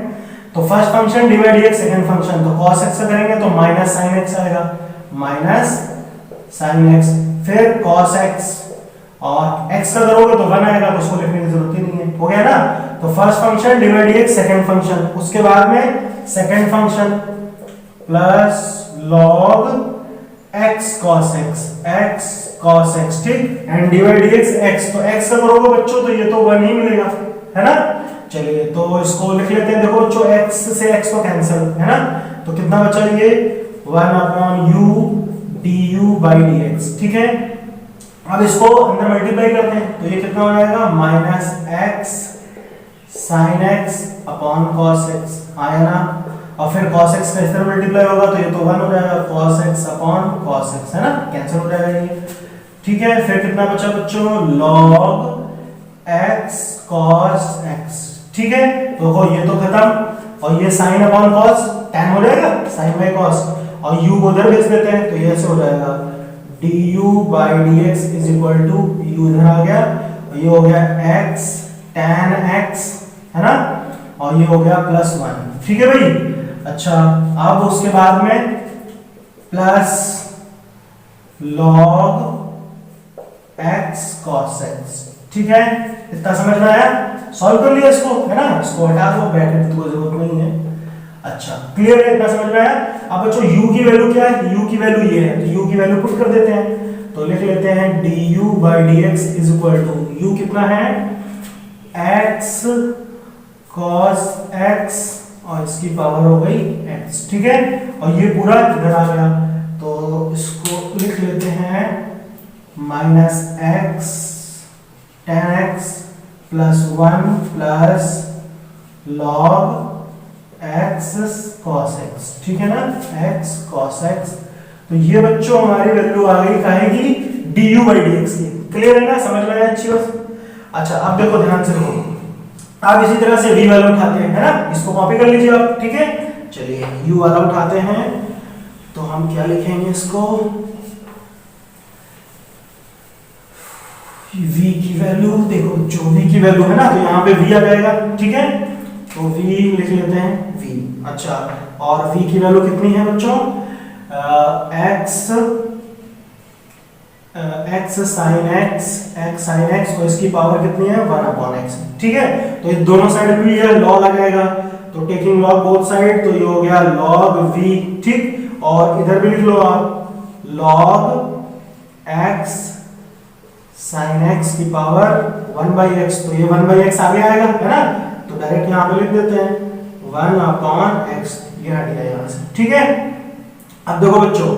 तो first function divide dx, second function तो cos x से करेंगे तो माइनस sin x आएगा, माइनस sin x, फिर cos x, और x का करोगे तो 1 आएगा, तो उसको लिखने की जरूरत ही नहीं है, हो गया ना। तो first function divide dx second function, उसके बाद में second function plus log x cos x, ठीक, एंड डिवाइड dx x, तो x का करोगे बच्चों तो ये तो 1 ही मिलेगा, है ना। चलिए तो इसको लिख लेते हैं, देखो बच्चों x से x को कैंसिल, है ना। तो कितना बचा ये 1/u du by dx। ठीक है, अब इसको अंदर मल्टीप्लाई करते हैं तो ये कितना हो जाएगा -x sin x upon cos x, आया ना। और फिर cos x का इस तरह मल्टीप्लाई होगा तो ये तो 1 हो जाएगा cos x upon cos x, है ना, कैंसिल हो जाएगा ये। ठीक है, फिर कितना बचा बच्चों log x cos x। ठीक है, तो देखो ये तो खत्म, और ये sin अपॉन cos tan हो जाएगा, sin by cos, और u को उधर भेज देते हैं तो ये ऐसे हो जाएगा du by dx is equal to u इधर आ गया, और ये हो गया x tan x, है ना, और ये हो गया +1। ठीक है भाई। अच्छा, अब उसके बाद में plus log x cos x। ठीक है, इतना समझ में आया, सॉल्व कर लिया इसको, है ना। इसको हटा दो, ब्रैकेट की कोई जरूरत नहीं है। अच्छा क्लियर है, इतना समझ में आया। अब बच्चों u की वैल्यू क्या है, u की वैल्यू ये है, तो u की वैल्यू पुट कर देते हैं। तो लिख लेते हैं du by dx is equal to, u कितना है x cos x, और इसकी पावर हो गई x। ठीक है, और ये पूरा इधर आ गया, तो इसको लिख लेते हैं -x tan x +1 plus log x cos x। ठीक है ना, x cos x। तो ये बच्चों हमारी वैल्यू आ गई कहेगी du by dx की। क्लियर है ना, समझ में आया अच्छी बात। अच्छा अब देखो ध्यान से देखो, आप इसी तरह से v वाला उठाते हैं, है ना, इसको कॉपी कर लीजिए आप। ठीक है, चलिए u वाला उठाते हैं, तो हम क्या लिखेंगे इसको, v की वैल्यू, देखो जो v की वैल्यू है ना, तो यहाँ पे v आ जाएगा। ठीक है, तो v लिख लेते हैं v। अच्छा, और v की वैल्यू कितनी है बच्चों, x sin x, और इसकी पावर कितनी है 1/x। ठीक है, तो ये दोनों साइड भी ये log आ जाएगा, तो टेकिंग log बोथ साइड, तो ये हो गया log v। ठीक, और इधर भी लिख लो आप log x sin x की पावर 1/x, तो ये 1/x आगे आएगा है ना, तो डायरेक्ट यहाँ पे लिख देते हैं 1/x, ये हट गया यहाँ से, ठीक है। अब देखो बच्चों,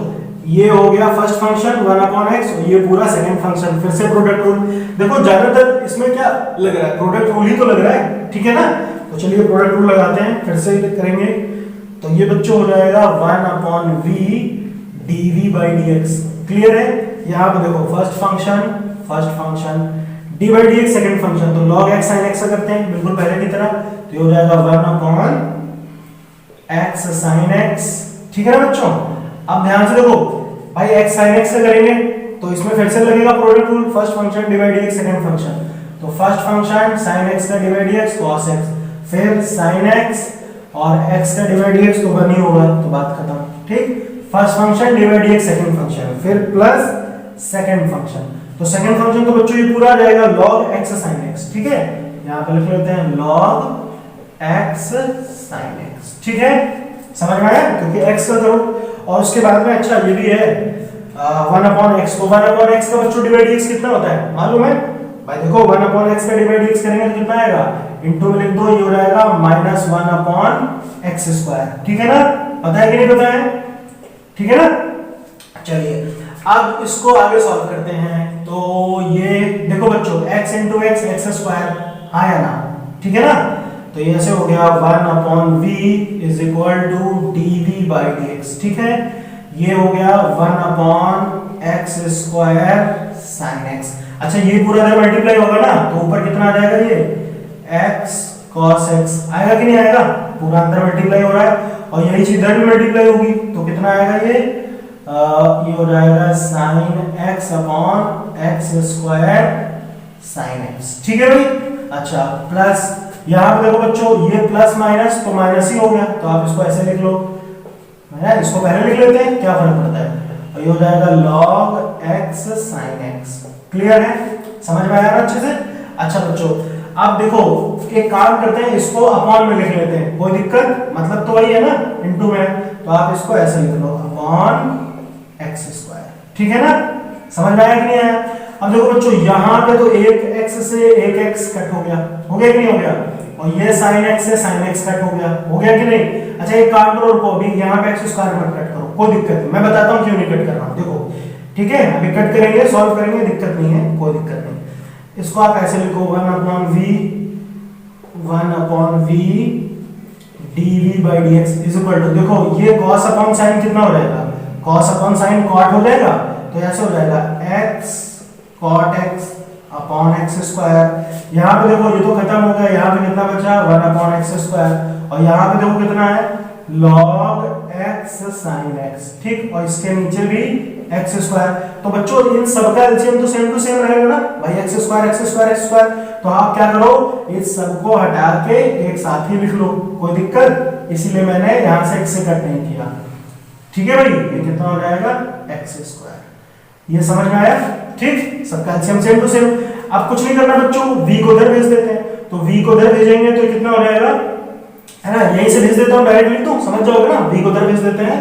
ये हो गया फर्स्ट फंक्शन 1/x और ये पूरा सेकंड फंक्शन, फिर से प्रोडक्ट रूल। देखो ज्यादातर इसमें क्या लग रहा है, प्रोडक्ट रूल ही तो लग रहा है, ठीक है ना। तो चलिए प्रोडक्ट रूल लगाते हैं, फिर से करेंगे। तो ये बच्चों हो जाएगा 1/v dv/dx, क्लियर है। यहाँ पे देखो first function d/dx second function, तो log x sin x करते हैं बिल्कुल पहले की तरह, तो ये हो जाएगा 1/x sin x, ठीक है ना बच्चों। अब ध्यान से देखो भाई, x sin x से करेंगे तो इसमें फिर से लगेगा product rule, first function d/dx second function, तो फर्स्ट फंक्शन sin x का d/dx cos x, फिर sin x और x का d/dx तो 1 ही होगा, तो बात खत्म, ठीक। First function d/dx second function, फिर प्लस सेकंड फंक्शन, तो सेकंड फंक्शन तो बच्चों ये पूरा आ जाएगा log x sin x, ठीक है। यहां पर लिख लेते हैं log x sin x, ठीक है, समझ में आया, क्योंकि x का करो। और उसके बाद में अच्छा ये भी है 1/x, तो 1/x का बच्चों d/dx कितना होता है मालूम है भाई। देखो 1/x का d/dx करेंगे तो कितना आएगा, इनटू में लिख दो, ये हो जाएगा -1/x², ठीक है ना, पता है कि नहीं पता है, ठीक है ना। चलिए अब इसको आगे सॉल्व करते हैं। तो ये देखो बच्चों x × x x², हाँ या ना, ठीक है ना। तो ये ऐसे हो गया 1/v = dv/dx, ठीक है। ये हो गया 1/x² sin x। अच्छा ये पूरा जब मल्टीप्लाई होगा ना तो ऊपर कितना आ जाएगा, ये x cos x आएगा कि नहीं आएगा, पूरा अंदर मल्टीप्लाई हो रहा है, और यही चीज इधर भी मल्टीप्लाई होगी, तो कितना आएगा, ये हो जाएगा sin x/x² sin x, ठीक है भाई। अच्छा प्लस यहाँ पे देखो बच्चों, ये प्लस माइनस तो माइनस ही हो गया, तो आप इसको ऐसे लिख लो, है इसको पहले लिख लेते हैं, क्या फर्क पड़ता है, और ये हो जाएगा log x sin x, clear है, समझ में आया ना अच्छे से। अच्छा बच्चों अब देखो एक काम करते हैं, इसको अपॉन में लिख लेते हैं, कोई दिक्कत, मतलब तो वही है ना, इनटू में, तो आप इसको ऐसे लिख लो अपॉन x², ठीक है ना, समझ में आया कि नहीं आया। अब देखो बच्चों यहाँ पे तो एक x से एक x कट हो गया कि नहीं हो गया, और ये sin x से sin x कट हो गया कि नहीं। अच्छा एक काम करो, रुको अभी यहाँ पे x² मत कट करो, कोई दिक्कत नहीं, मैं बताता हूँ क्यों नहीं कट कर रहा हूँ, देखो ठीक है, अभी कट करेंगे, सॉल्व करेंगे, दिक्कत नहीं है, कोई दिक्कत नहीं। इसको आप ऐसे लिखो 1/v dv/dx = देखो ये cos अपॉन sin कितना हो जाएगा, cos अपॉन sin cot हो जाएगा, तो ऐसे हो जाएगा x cot x upon x²। यहाँ पे देखो ये तो खत्म हो गया, यहाँ पे कितना बचा 1/x², और यहाँ पे देखो कितना है log x sin x, ठीक, और इसके नीचे भी x²। तो बच्चों इन सबका एलसीएम तो सेम टू सेम रहेगा ना भाई, x², तो आप क्या करो, इस सबको हटा के एक साथ ही लिख लो, कोई दिक्कत, इसीलिए मैंने यहाँ से x से कट नहीं किया, ठीक है भाई। ये कितना हो जाएगा x², ये समझ में आया, ठीक, सबका एलसीएम सेम टू सेम। अब कुछ नहीं करना बच्चों, v को उधर भेज देते हैं, तो v को उधर भेजेंगे तो कितना हो जाएगा, है ना, यहीं से भेज देता हूँ डायरेक्टली, तो समझ जाओगे ना, v को उधर भेज देते हैं,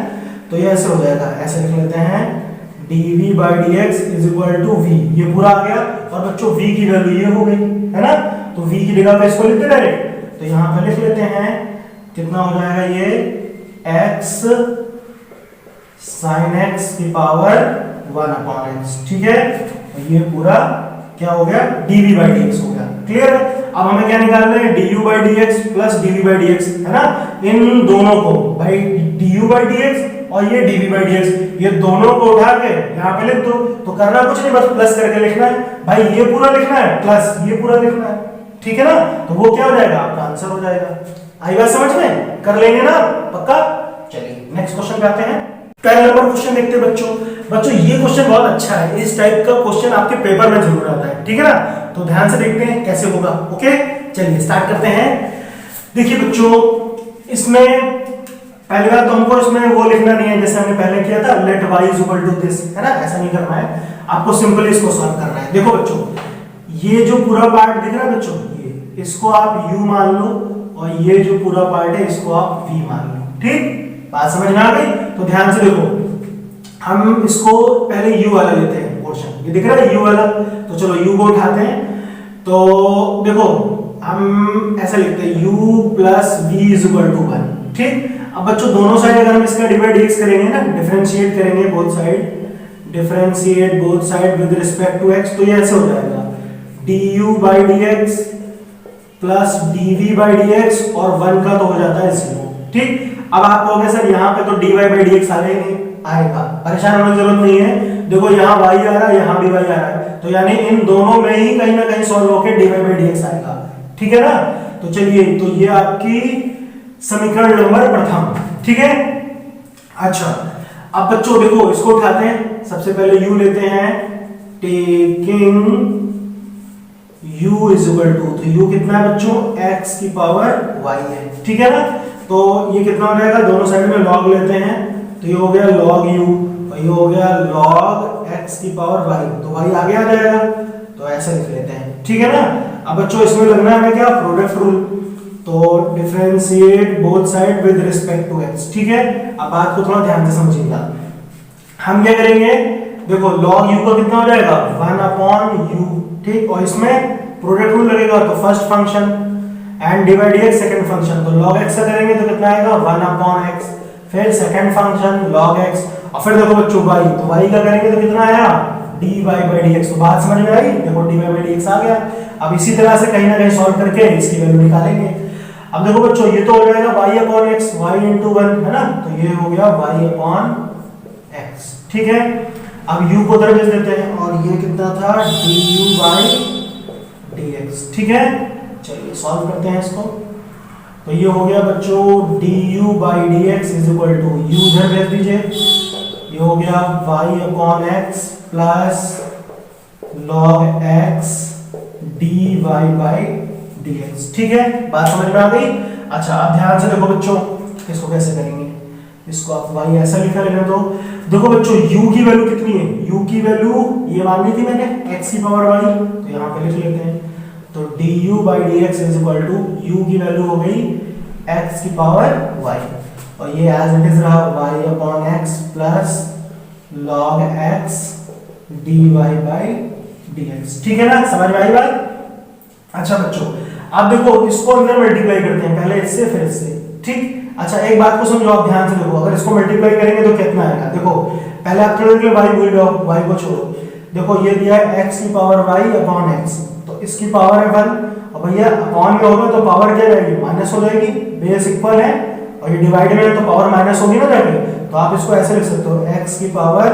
तो ये ऐसे हो जाएगा, ऐसे लिख लेते हैं dv/dx = v, ये पूरा आ गया। और बच्चों v की वैल्यू ये हो गई, है ना, तो v की जगह पे इसको लिखते डायरेक्ट, तो यहाँ पे लिख लेते हैं, कितना हो जाएगा, ये x sin x की पावर 1/x, ठीक है, ये पूरा क्या हो गया, dv/dx हो गया, क्लियर है। अब हमें क्या निकालना है, du/dx प्लस dv/dx, है ना, इन दोनों को भाई du/dx और ये dv/dx, ये दोनों को उठा के यहाँ पे लिख दो, तो करना कुछ नहीं, बस प्लस करके लिखना है भाई, ये पूरा लिखना है प्लस ये पूरा लिखना है, ठीक है ना, तो वो क्या हो जाएगा, आपका आंसर हो जाएगा। आई बात समझ में, कर लेंगे ना पक्का। चलिए नेक्स्ट क्वेश्चन पे आते हैं। पहला नंबर क्वेश्चन देखते हैं बच्चों ये क्वेश्चन बहुत अच्छा है, इस टाइप का क्वेश्चन आपके पेपर में जरूर आता है, ठीक है ना, तो ध्यान से देखते हैं कैसे होगा। ओके चलिए स्टार्ट करते हैं। देखिए बच्चों इसमें पहली बात तो हमको इसमें वो लिखना नहीं है जैसे हमने पहले किया था लेट y = दिस, है ना, ऐसा नहीं करना है, आपको सिंपली इसको सॉल्व करना है। देखो बच्चों ये जो पूरा पार्ट दिख रहा है बच्चों, ये इसको आप u मान लो, और ये जो पूरा पार्ट है इसको आप v मान लो, ठीक, बात समझ में आ गई। तो ध्यान से देखो, हम इसको पहले u वाला लेते हैं पोर्शन, ये दिख रहा है u वाला, तो चलो u को उठाते हैं। तो देखो हम ऐसा लिखते हैं u plus v is equal to 1, ठीक। अब बच्चों दोनों साइड अगर हम इसका डिवाइड dx करेंगे ना, डिफरेंशिएट करेंगे both side, differentiate both side with respect to x, तो ये ऐसे हो जाएगा du by dx plus dv by dx और 1 का तो हो जाता है 0, ठीक। अब आप कहोगे सर यहाँ पे तो dy by dx आएगा, परेशान होने की जरूरत नहीं है। देखो यहाँ y आ रहा है, यहाँ भी y आ रहा है, तो यानी इन दोनों में ही कहीं ना कहीं सॉल्व होकर dy by dx आएगा, ठीक है ना। तो चलिए, तो ये आपकी समीकरण नंबर प्रथम, ठीक है। अच्छा, अब बच्चों देखो इसको उठाते हैं। सबसे पहले u लेते हैं, taking u is equal to, तो u कितना है बच्चों, x की पावर y है, ठीक है ना। तो ये कितना हो जाएगा, दोनों साइड में log लेते हैं, तो ये हो गया log u और ये हो गया log x की पावर y, तो y आगे आ जाएगा, तो ऐसे लिख लेते हैं, ठीक है ना। अब बच्चों इसमें लगना है क्या, प्रोडक्ट रूल, तो differentiate both side with respect to x, ठीक है। अब बात को थोड़ा ध्यान से समझिएगा। हम क्या करेंगे, देखो log u का कितना हो जाएगा 1/u, ठीक, और इसमें प्रोडक्ट रूल लगेगा, तो first function and divide dx second function, तो log x का करेंगे तो कितना आएगा 1/x, फिर सेकंड फंक्शन log x, और फिर देखो बच्चों y, तो y का करेंगे तो कितना आया dy by dx, तो बात समझ में आई, देखो dy by dx आ गया। अब इसी तरह से कहीं ना कहीं सॉल्व करके इसकी वैल्यू निकालेंगे। अब देखो बच्चों ये तो हो जाएगा y/x, y into 1 है ना, तो ये हो गया y/x, ठीक है। अब u को उधर भेज देते हैं, और ये कितना था du by dx, ठीक है। चलिए सॉल्व करते हैं इसको। तो ये हो गया बच्चों du by dx is equal to, u उधर भेज दीजिए, ये हो गया y/x plus log x dy by dx, ठीक है। बात समझ में आ गई। अच्छा, अब ध्यान से देखो बच्चों, इसको कैसे करेंगे, इसको आप y ऐसा लिखा लेना। तो देखो बच्चों u की वैल्यू कितनी है, u की वैल्यू ये मानी थी मैंने x की पावर y, तो यहाँ पे लिख लेते हैं। तो du by dx is equal to, u की वैल्यू हो गई x की पावर y, और ये एज इट इज रहा y/x plus log x dy by dx, ठीक है ना, समझ में आई बात। अच्छा बच्चों, अब देखो इसको अंदर मल्टीप्लाई करते हैं, पहले इससे फिर इससे, ठीक। अच्छा, एक बात को समझो, आप ध्यान से देखो, अगर इसको मल्टीप्लाई करेंगे तो कितना आएगा, देखो पहले आप थोड़ी देर के लिए y भूल जाओ, y को छोड़ो। देखो ये दिया है x की पावर y/x, तो इसकी पावर है 1, और भैया अपॉन में होगा तो पावर क्या रहेगी, माइनस हो जाएगी, बेस इक्वल है, और ये डिवाइड में है तो पावर माइनस होगी ना जाके, तो आप इसको ऐसे लिख सकते हो x की पावर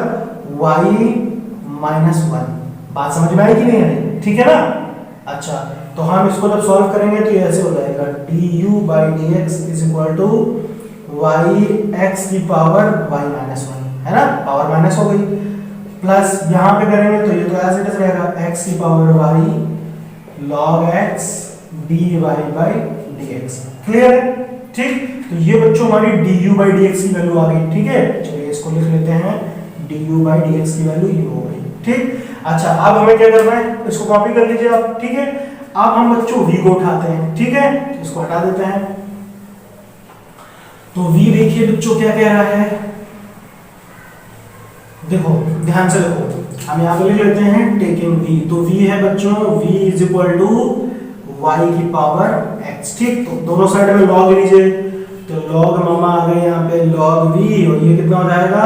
y-1। बात समझ में आई कि नहीं आई, ठीक है ना। अच्छा, तो हम इसको जब सॉल्व करेंगे तो ये ऐसे हो जाएगा du by dx is equal to yx की पावर y-1, है ना, पावर माइनस हो गई, प्लस यहाँ पे करेंगे तो ये तो एज इट इज रहेगा x की power y log x dy by dx, clear है, ठीक। तो ये बच्चों हमारी du by dx की वैल्यू आ गई, ठीक है। चलिए इसको लिख लेते हैं, du by dx की वैल्यू ये हो गई, ठीक। अच्छा, अब हमें क्या करना है, इसको कॉपी कर लीजिए आप, ठीक है। अब हम बच्चों v को उठाते हैं, ठीक है, इसको हटा देते हैं। तो v देखिए बच्चों क्या कह रहा है, देखो ध्यान से देखो, हम यहाँ पे लिख लेते हैं टेकिंग v, तो v है बच्चों v is equal to y की पावर x, ठीक। तो दोनों साइड में log लीजिए, तो log मामा आ गए यहाँ पे log v, और ये कितना हो जाएगा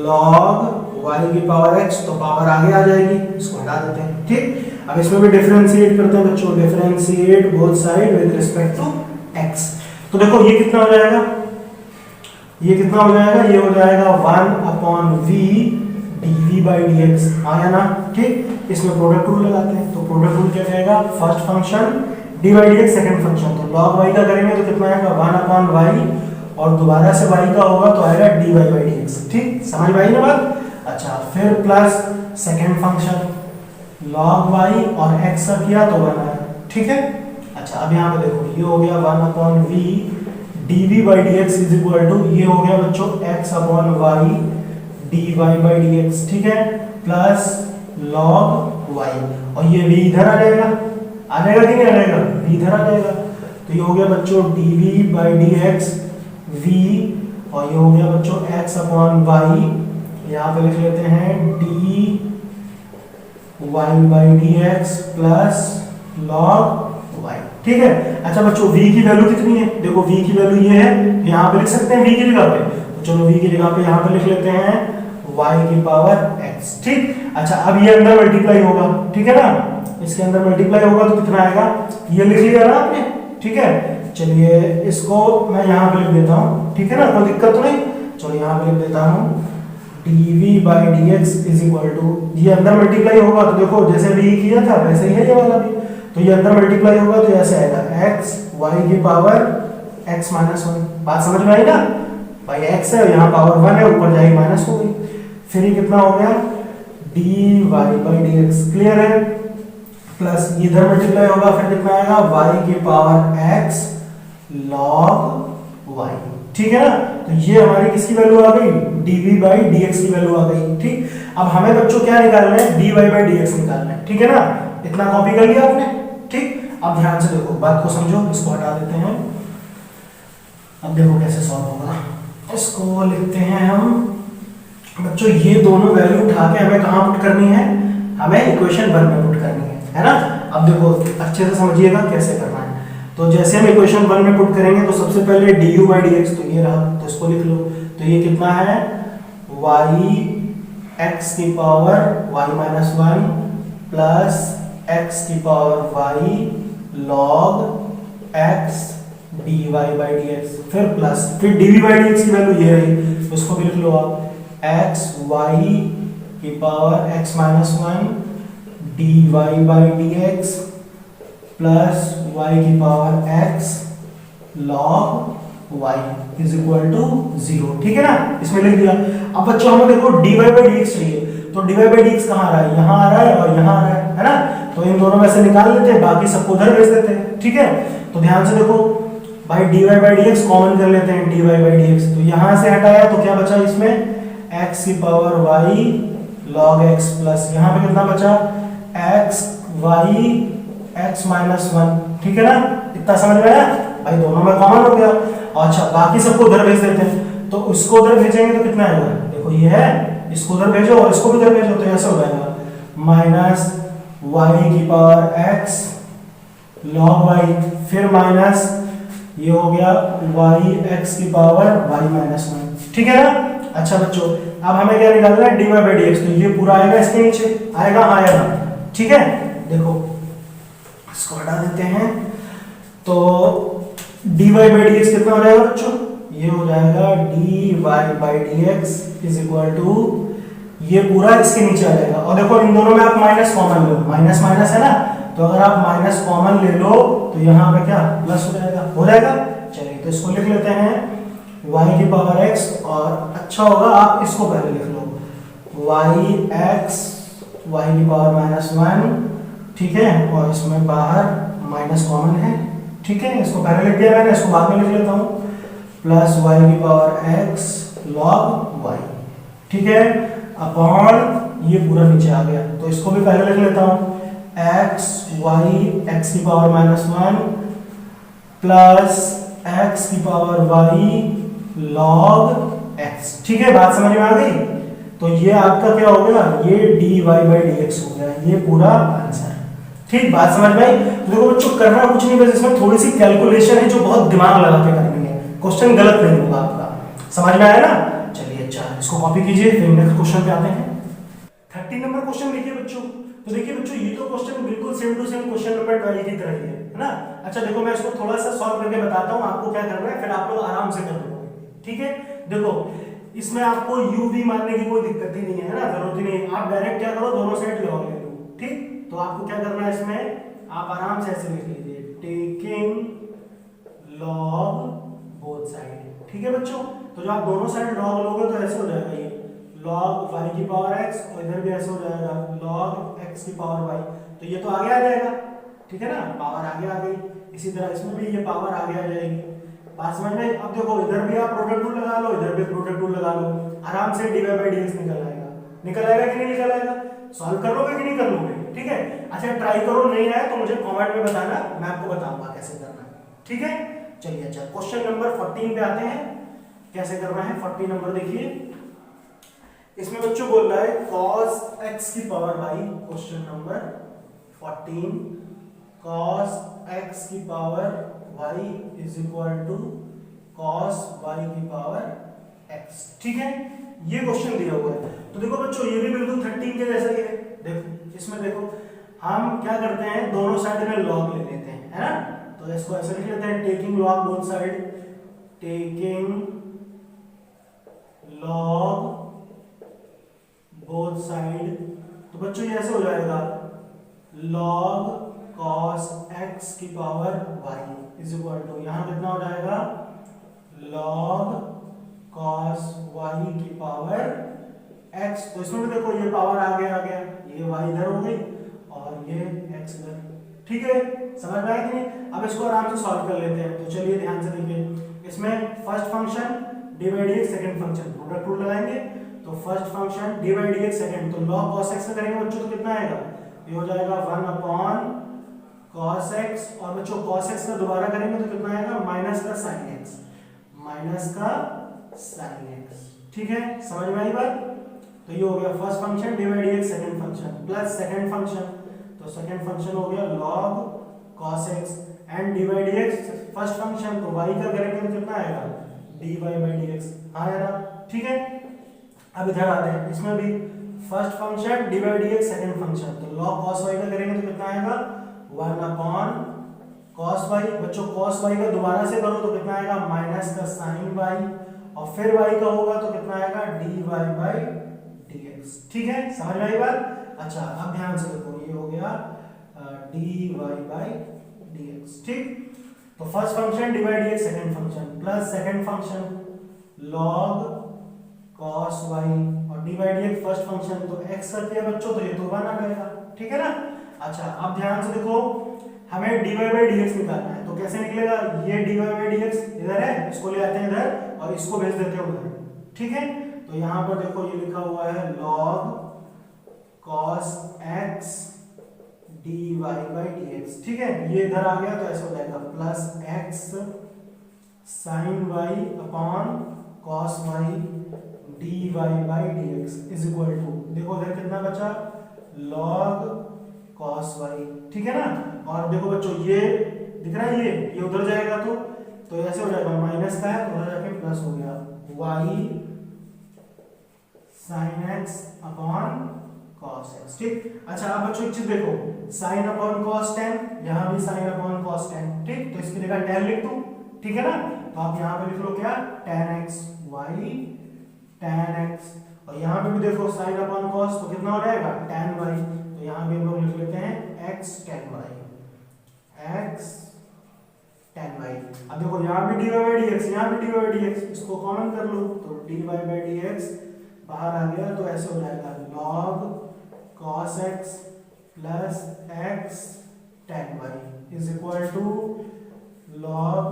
log y की पावर x, तो पावर आगे आ जाएगी, इसको हटा देते हैं, ठीक। अब इसमें भी डिफरेंशिएट करते हैं बच्चों, differentiate both side with respect to x। तो देखो ये कितना हो जाएगा, ये कितना हो जाएगा, ये हो जाएगा 1/v dv by dx, आया ना, ठीक। इसमें प्रोडक्ट रूल लगाते हैं, तो प्रोडक्ट रूल क्या कहेगा, first function dy by dx second function, तो log y का करेंगे तो कितना आएगा 1/y, और दोबारा से y का होगा तो आएगा dy by dx, ठीक, समझ में आई ना बात। अच्छा, फिर plus second function log y और x का किया तो 1 आया, ठीक है। अच्छा, अब यहाँ पे देखो ये हो गया 1/v dv by dx is equal to, ये हो गया बच्चों x/y dy by dx, ठीक है, प्लस log y, और ये v इधर आ जाएगा कि नहीं आ जाएगा, v इधर आ जाएगा, तो ये हो गया बच्चों dv by dx v, और ये हो गया बच्चों x/y, यहाँ पे लिख लेते हैं dy y by d x plus log y. ठीक है। अच्छा बच्चों v की वैल्यू कितनी है? देखो v की वैल्यू ये है, यहाँ पे लिख सकते हैं v की जगह पे, तो चलो v की जगह पे यहाँ पे लिख लेते हैं y की पावर x। ठीक। अच्छा अब ये अंदर मल्टीप्लाई होगा, ठीक है ना, इसके अंदर मल्टीप्लाई होगा तो कितना आएगा, ये लिख लिया ना आपने। ठीक है, चलिए इसको मैं यहाँ पे लिख देता हूँ, ठीक है ना, कोई दिक्कत तो नहीं। चलो यहाँ पे लिख देता हूँ dv by dx is equal to, ये अंदर मल्टीप्लाई होगा तो देखो जैसे v किया था वैसे ही है ये वाला भी, तो ये अंदर मल्टीप्लाई होगा तो ऐसे आएगा x y की पावर x माइनस 1। बात समझ में आई ना भाई, x है यहाँ पावर 1 है, ऊपर जाएगी माइनस हो गई, फिर ये कितना हो गया dy बाई dx, क्लियर है, प्लस इधर मल्टीप्लाई होगा फिर कितना आएगा y की पावर x log y। ठीक है ना, तो ये हमारी किसकी वैल्यू आ गई, dv बाई dx की वैल्यू आ गई। ठीक। अब हमें बच्चों क्या निकालना है, dy बाई dx निकालना है। ठीक है ना, इतना कॉपी कर लिया आपने। ठीक। अब ध्यान से देखो, बात को समझो, इसको हटा देते हैं। अब देखो कैसे सॉल्व होगा, इसको लिखते हैं हम बच्चों, ये दोनों वैल्यू उठा के हमें कहाँ पुट करनी है, हमें इक्वेशन 1 में पुट करनी है ना। अब देखो अच्छे से समझिएगा कैसे करना है। तो जैसे हम इक्वेशन 1 में पुट करेंगे तो सबसे पहले du बाई dx, तो ये रहा, तो इसको लिख लो, तो ये कितना है y x की power y minus 1 plus x की power y log x dy by dx, फिर प्लस, फिर dv बाई dx की वैल्यू ये रही, तो इसको भी लिख लो आप x y की power x minus 1 dy by dx plus y की power x log y is equal to 0। ठीक है ना, इसमें लिख दिया। अब बच्चों हमें देखो dy बाई dx चाहिए, तो dy बाई dx कहाँ आ रहा है, यहाँ आ रहा है और यहाँ आ रहा है ना, तो इन दोनों में से निकाल लेते हैं, बाकी सबको उधर भेज देते हैं। ठीक है, तो ध्यान से देखो भाई dy बाई dx कॉमन कर लेते हैं, dy बाई dx, तो यहाँ से हटाया तो क्या बचा इसमें x की power y log x plus यहाँ पे कितना बचा x y x माइनस 1। ठीक है ना, इतना समझ में आया भाई, दोनों में कॉमन हो गया। अच्छा बाकी सबको उधर भेज देते हैं, तो इसको उधर भेजेंगे तो कितना आएगा, देखो ये है, इसको उधर भेजो और इसको भी उधर भेजो, तो ऐसा हो जाएगा माइनस y की पावर x log y, फिर माइनस ये हो गया y x की पावर y माइनस 1। ठीक है ना। अच्छा बच्चों अब हमें क्या निकालना है, dy बाई dx, तो ये पूरा आएगा इसके नीचे, आएगा आएगा। ठीक है, देखो इसको हटा देते हैं, तो dy बाई dx कितना हो जाएगा बच्चों, ये हो जाएगा dy by dx is equal to, ये पूरा इसके नीचे आ जाएगा। और देखो इन दोनों में आप माइनस कॉमन लो, माइनस माइनस है ना, तो अगर आप माइनस कॉमन ले लो तो यहाँ पे क्या प्लस हो जाएगा, हो जाएगा। चलिए तो इसको लिख लेते हैं y की पावर x, और अच्छा होगा आप इसको पहले लिख लो y x y की पावर माइनस 1। ठीक है, और इसमें बाहर माइनस कॉमन है। ठीक है, इसको पहले लिख दिया मैंने, इसको बाद में लिख लेता हूँ, प्लस y की पावर x log y। ठीक है, अपॉन ये पूरा नीचे आ गया, तो इसको भी पहले लिख लेता हूँ x y x की पावर माइनस 1 प्लस x की पावर y log x। ठीक है, बात समझ में आ गई। तो ये आपका क्या हो गया, ये dy बाई dx हो गया, ये पूरा आंसर। ठीक, बात समझ में आई। देखो बच्चों करना कुछ नहीं, बस इसमें थोड़ी सी कैलकुलेशन है जो बहुत दिमाग लगा के करनी है, क्वेश्चन गलत नहीं होगा आपका। समझ में आया ना। चलिए अच्छा इसको कॉपी कीजिए, फिर नेक्स्ट क्वेश्चन पे आते हैं। 30 नंबर क्वेश्चन देखिए बच्चों, तो देखिए बच्चों ये तो क्वेश्चन बिल्कुल same to same question number 12 की तरह ही है ना। अच्छा देखो मैं इसको थोड़ा सा सॉल्व करके बताता हूँ आपको क्या करना है, फिर आप लोग आराम से कर लोगे। ठीक है, देखो इसमें आपको u v मानने की कोई दिक्कत ही नहीं है ना, जरूरत ही नहीं, आप डायरेक्ट क्या करो दोनों साइड लॉग ले लो। ठीक, तो आपको क्या करना है इसमें, आप आराम से ऐसे लिख लीजिए टेकिंग लॉग बोथ साइड। ठीक है बच्चों, तो जब आप दोनों साइड लॉग लोगे तो ऐसे हो जाएगा ये log y की पावर x, और इधर भी ऐसे हो जाएगा log x की पावर y, तो ये तो आगे आ जाएगा। ठीक है ना, पावर आगे आ गई, इसी तरह इसमें भी ये पावर आगे आ जाएगी। बात समझ में। अब देखो इधर भी आप प्रोडक्ट रूल लगा लो, इधर भी प्रोडक्ट रूल लगा लो, आराम से dy बाई dx निकल आएगा। निकल आएगा कि नहीं निकल आएगा, सॉल्व कर लोगे कि नहीं कर लोगे। ठीक है, अच्छा ट्राई करो, नहीं आया तो मुझे कमेंट में बताना, मैं आपको बताऊंगा कैसे करना है। ठीक है, चलिए अच्छा क्वेश्चन नंबर 14 पे आते हैं, कैसे करना है। 14 नंबर देखिए, इसमें बच्चों बोल रहा है cos x की power y, question number 14, cos x की power y is equal to cos y की पावर x। ठीक है, ये क्वेश्चन दिया हुआ है। तो देखो बच्चों ये भी बिल्कुल 13 के जैसा ही है। देखो इसमें देखो हम क्या करते हैं, दोनों साइड में लॉग ले लेते हैं, है ना। तो इसको ऐसे लिख लेते हैं, taking log both side, taking log both side. तो बच्चों ये ऐसे हो जाएगा log cos x की power y is equal to, यहां कितना हो जाएगा log cos y की पावर x। तो इसमें भी देखो ये पावर आ गया, ये y इधर हो गई और ये x इधर। ठीक है, समझ में आया कि नहीं। अब इसको आराम से सॉल्व कर लेते हैं। तो चलिए ध्यान से देखिए, इसमें first function D by d x, second function product rule लगाएंगे। तो first function D by d x second, तो log cos x से करेंगे बच्चों, तो कितना आएगा, ये हो जाएगा 1 अपॉन cos x, और बच्चों cos x का दोबारा करेंगे तो कितना आएगा, माइनस का sin x, माइनस का sin x। ठीक है, समझ में आई बात। तो ये हो गया first function D by d x second function, plus second function, तो सेकेंड फंक्शन हो गया log cos x and D by d x first function, तो y का करेंगे तो कितना आएगा, dy बाई dx। हाँ यार, ठीक है। अब इधर आते हैं, इसमें भी first function D by d x second function, तो log cos y का करेंगे तो कितना आएगा 1 अपॉन cos y। बच्चों cos y का दोबारा से करो तो कितना आएगा, माइनस का sin y, और फिर y का होगा तो कितना आएगा dy बाई dx। ठीक है, समझ में आई बात। अच्छा अब ध्यान से देखो, ये हो गया dy बाई dx। ठीक, तो first function dy dx second function, plus second function log cos y, और dy dx फर्स्ट फंक्शन, तो x करते हैं बच्चों, तो ये तो 1 आ जाएगा। ठीक है ना। अच्छा अब ध्यान से देखो, हमें dy बाई dx निकालना है, तो कैसे निकलेगा, ये dy बाई dx इधर है, इसको ले आते हैं इधर और इसको भेज देते हैं उधर। ठीक है, तो यहाँ पर देखो ये लिखा हुआ है log cos x dy by dx। ठीक है, ये इधर आ गया तो ऐसे हो जाएगा plus x sin y upon cos y dy by dx is equal to, देखो इधर कितना बचा, log cos y। ठीक है ना। और देखो बच्चों ये दिख रहा है, ये उधर जाएगा तो ऐसे हो जाएगा, माइनस का है तो उधर जाके प्लस हो गया, y sin x upon cos x। ठीक, अच्छा अब बच्चों एक चीज देखो, sin अपॉन cos tan, यहाँ भी sin अपॉन cos tan। ठीक, तो इसकी जगह tan लिख दूं। ठीक है ना, तो आप यहाँ पे लिख लो क्या, tan x y tan x, और यहाँ पे भी देखो sin अपॉन cos, तो कितना हो जाएगा tan y, तो यहाँ भी हम लोग लिख लेते हैं x tan y, x tan y। अब देखो यहाँ भी dy बाई dx, यहाँ भी dy बाई dx, इसको कॉमन कर लो तो dy बाई dx बाहर आ गया, तो ऐसे हो जाएगा log cos x plus x tan y is equal to log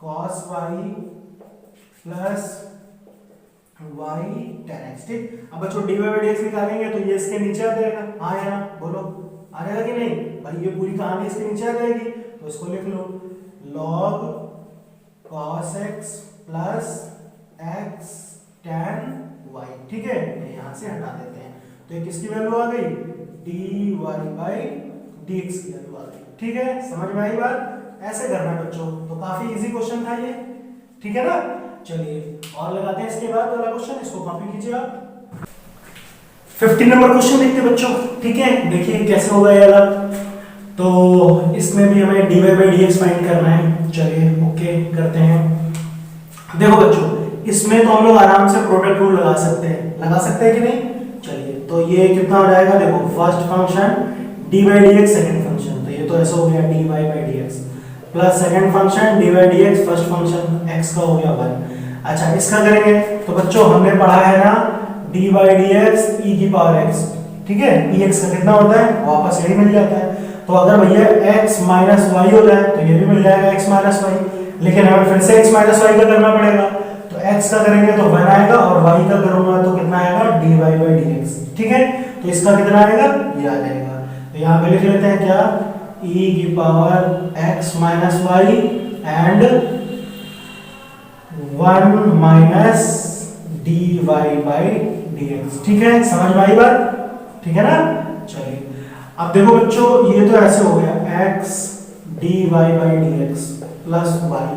cos y plus y tan x। ठीक, अब बच्चों dy बाई dx निकालेंगे तो ये इसके नीचे आ जाएगा। हाँ या ना, बोलो आ जाएगा कि नहीं भाई, ये पूरी कहानी इसके नीचे आ जाएगी, तो इसको लिख लो log cos x plus x tan y। ठीक है, यहाँ से हटा देते हैं, तो ये किसकी वैल्यू आ गई, dy बाई dx की वैल्यू आ गई। ठीक है, समझ में आई बात। ऐसे करना बच्चों, तो काफी इजी क्वेश्चन था ये। ठीक है ना, चलिए और लगाते हैं इसके बाद वाला क्वेश्चन, इसको कॉपी कीजिए आप। 15 नंबर क्वेश्चन देखते हैं बच्चों। ठीक है, देखिए कैसे होगा ये वाला। तो इसमें भी हमें dy बाई dx फाइंड करना है। चलिए ओके करते हैं। देखो बच्चों, इसमें तो हम लोग आराम से प्रोडक्ट रूल लगा सकते हैं कि नहीं। चलिए, तो ये कितना हो जाएगा, देखो first function dy by dx second function, तो ये तो ऐसा हो गया dy by dx, plus second function dy by dx first function, x का हो गया 1। अच्छा इसका करेंगे, तो बच्चों हमने पढ़ा है ना dy बाई dx e की पावर x। ठीक है, ex का कितना होता है, वापस यही मिल जाता है। तो अगर भैया x माइनस y हो जाए तो ये भी मिल जाएगा x माइनस y, लेकिन हमें फिर से x माइनस y का करना पड़ेगा। तो x का करेंगे तो 1 आएगा, और y का करूंगा तो कितना आएगा dy बाई dx। ठीक है, तो इसका कितना आएगा, ये आ जाएगा। तो यहाँ पे लिख लेते हैं क्या, e की power x minus y and 1 minus dy by dx। ठीक है, समझ में आई बात? ठीक है ना? चलिए अब देखो बच्चों, ये तो ऐसे हो गया x dy by dx plus y,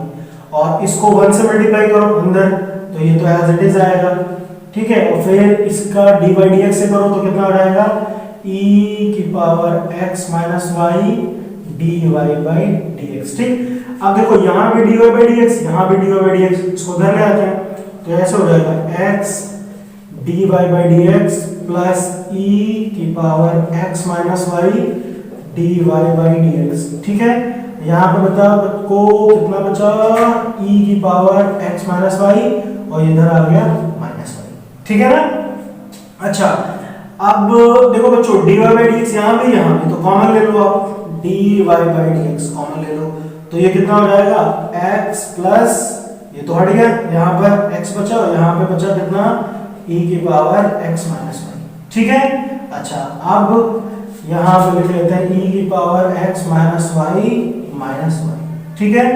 और इसको 1 से मल्टीप्लाई करो अंदर तो ये तो एज इट इज आएगा। ठीक है, और फिर इसका dy dx से करो तो कितना हो जाएगा, e की power x minus y dy by dx। ठीक, अब देखो यहाँ भी dy by dx, यहाँ भी dy by dx, इसको उधर ले आते हैं तो ऐसे हो जाएगा x dy by dx plus e की power x minus y dy by dx। ठीक है, यहाँ पे बता को कितना बचा, e की पावर x माइनस वाई, और इधर आ गया माइनस वाई। ठीक है ना? अच्छा, अब देखो बच्चों dy by dx यहाँ भी तो कॉमन ले लो आप, dy by dx कॉमन ले लो तो ये कितना हो जाएगा, x प्लस ये तो हट गया, यहाँ पर x बचा और यहाँ पे बचा कितना, e की पावर x माइनस वाई। ठीक है, अच्छा अब यहाँ पे लिख लेते हैं e की power x minus y minus y. ठीक है,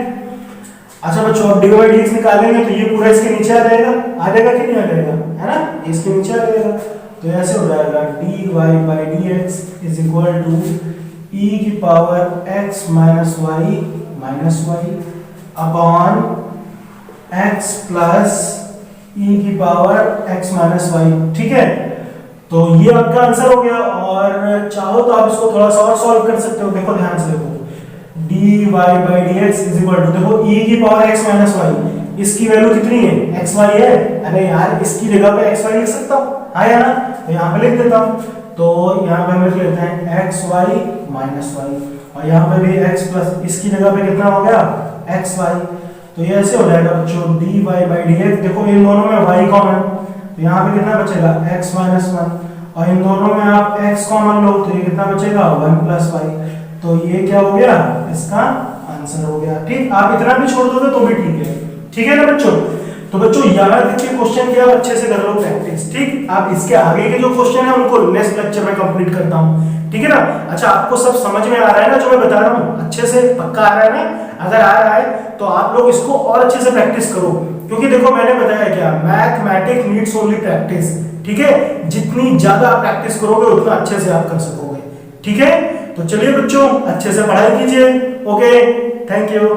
अच्छा बच्चों अब dy by dx निकालेंगे तो ये पूरा इसके नीचे आ जाएगा कि नहीं आ जाएगा, है ना? इसके नीचे आ जाएगा तो ऐसे हो जाएगा dy by dx is equal to e की power x minus y upon x plus e की पावर x माइनस वाई। ठीक है, तो ये आपका आंसर हो गया, और चाहो तो आप इसको थोड़ा सा और सॉल्व कर सकते हो। देखो ध्यान से देखो, dy by dx is equal to, देखो e की पावर x माइनस वाई, इसकी वैल्यू कितनी है, xy है। अरे यार इसकी जगह पे xy लिख सकता हूँ, हाँ या ना? तो यहाँ पे लिख देता हूँ, तो यहाँ पे हम लिख लेते हैं xy माइनस वाई, और यहाँ पे भी x प्लस इसकी जगह पे कितना हो गया, xy। तो ये ऐसे हो जाएगा बच्चों dy by dx, देखो इन दोनों में y कॉमन, तो यहाँ पे कितना बचेगा, x माइनस 1, और इन दोनों में आप x कॉमन लो तो ये कितना बचेगा, 1 प्लस वाई। तो ये क्या हो गया, इसका आंसर हो गया। ठीक, आप इतना भी छोड़ दोगे तो भी ठीक है। ठीक है ना बच्चों? तो बच्चों याद रखिए क्वेश्चन क्या अच्छे से कर लो प्रैक्टिस। ठीक, आप इसके आगे के जो क्वेश्चन है उनको नेक्स्ट लेक्चर में कंप्लीट करता हूँ। ठीक है ना? अच्छा, आपको सब समझ में आ रहा है ना जो मैं बता रहा हूँ, अच्छे से पक्का आ रहा है ना? अगर आ रहा है तो आप लोग इसको और अच्छे से प्रैक्टिस करो, क्योंकि देखो मैंने बताया क्या, मैथमेटिक्स नीड्स ओनली प्रैक्टिस। ठीक है, जितनी ज्यादा आप प्रैक्टिस करोगे उतना अच्छे से आप कर सकोगे। ठीक है, तो चलिए बच्चों अच्छे से पढ़ाई कीजिए। Okay, thank you.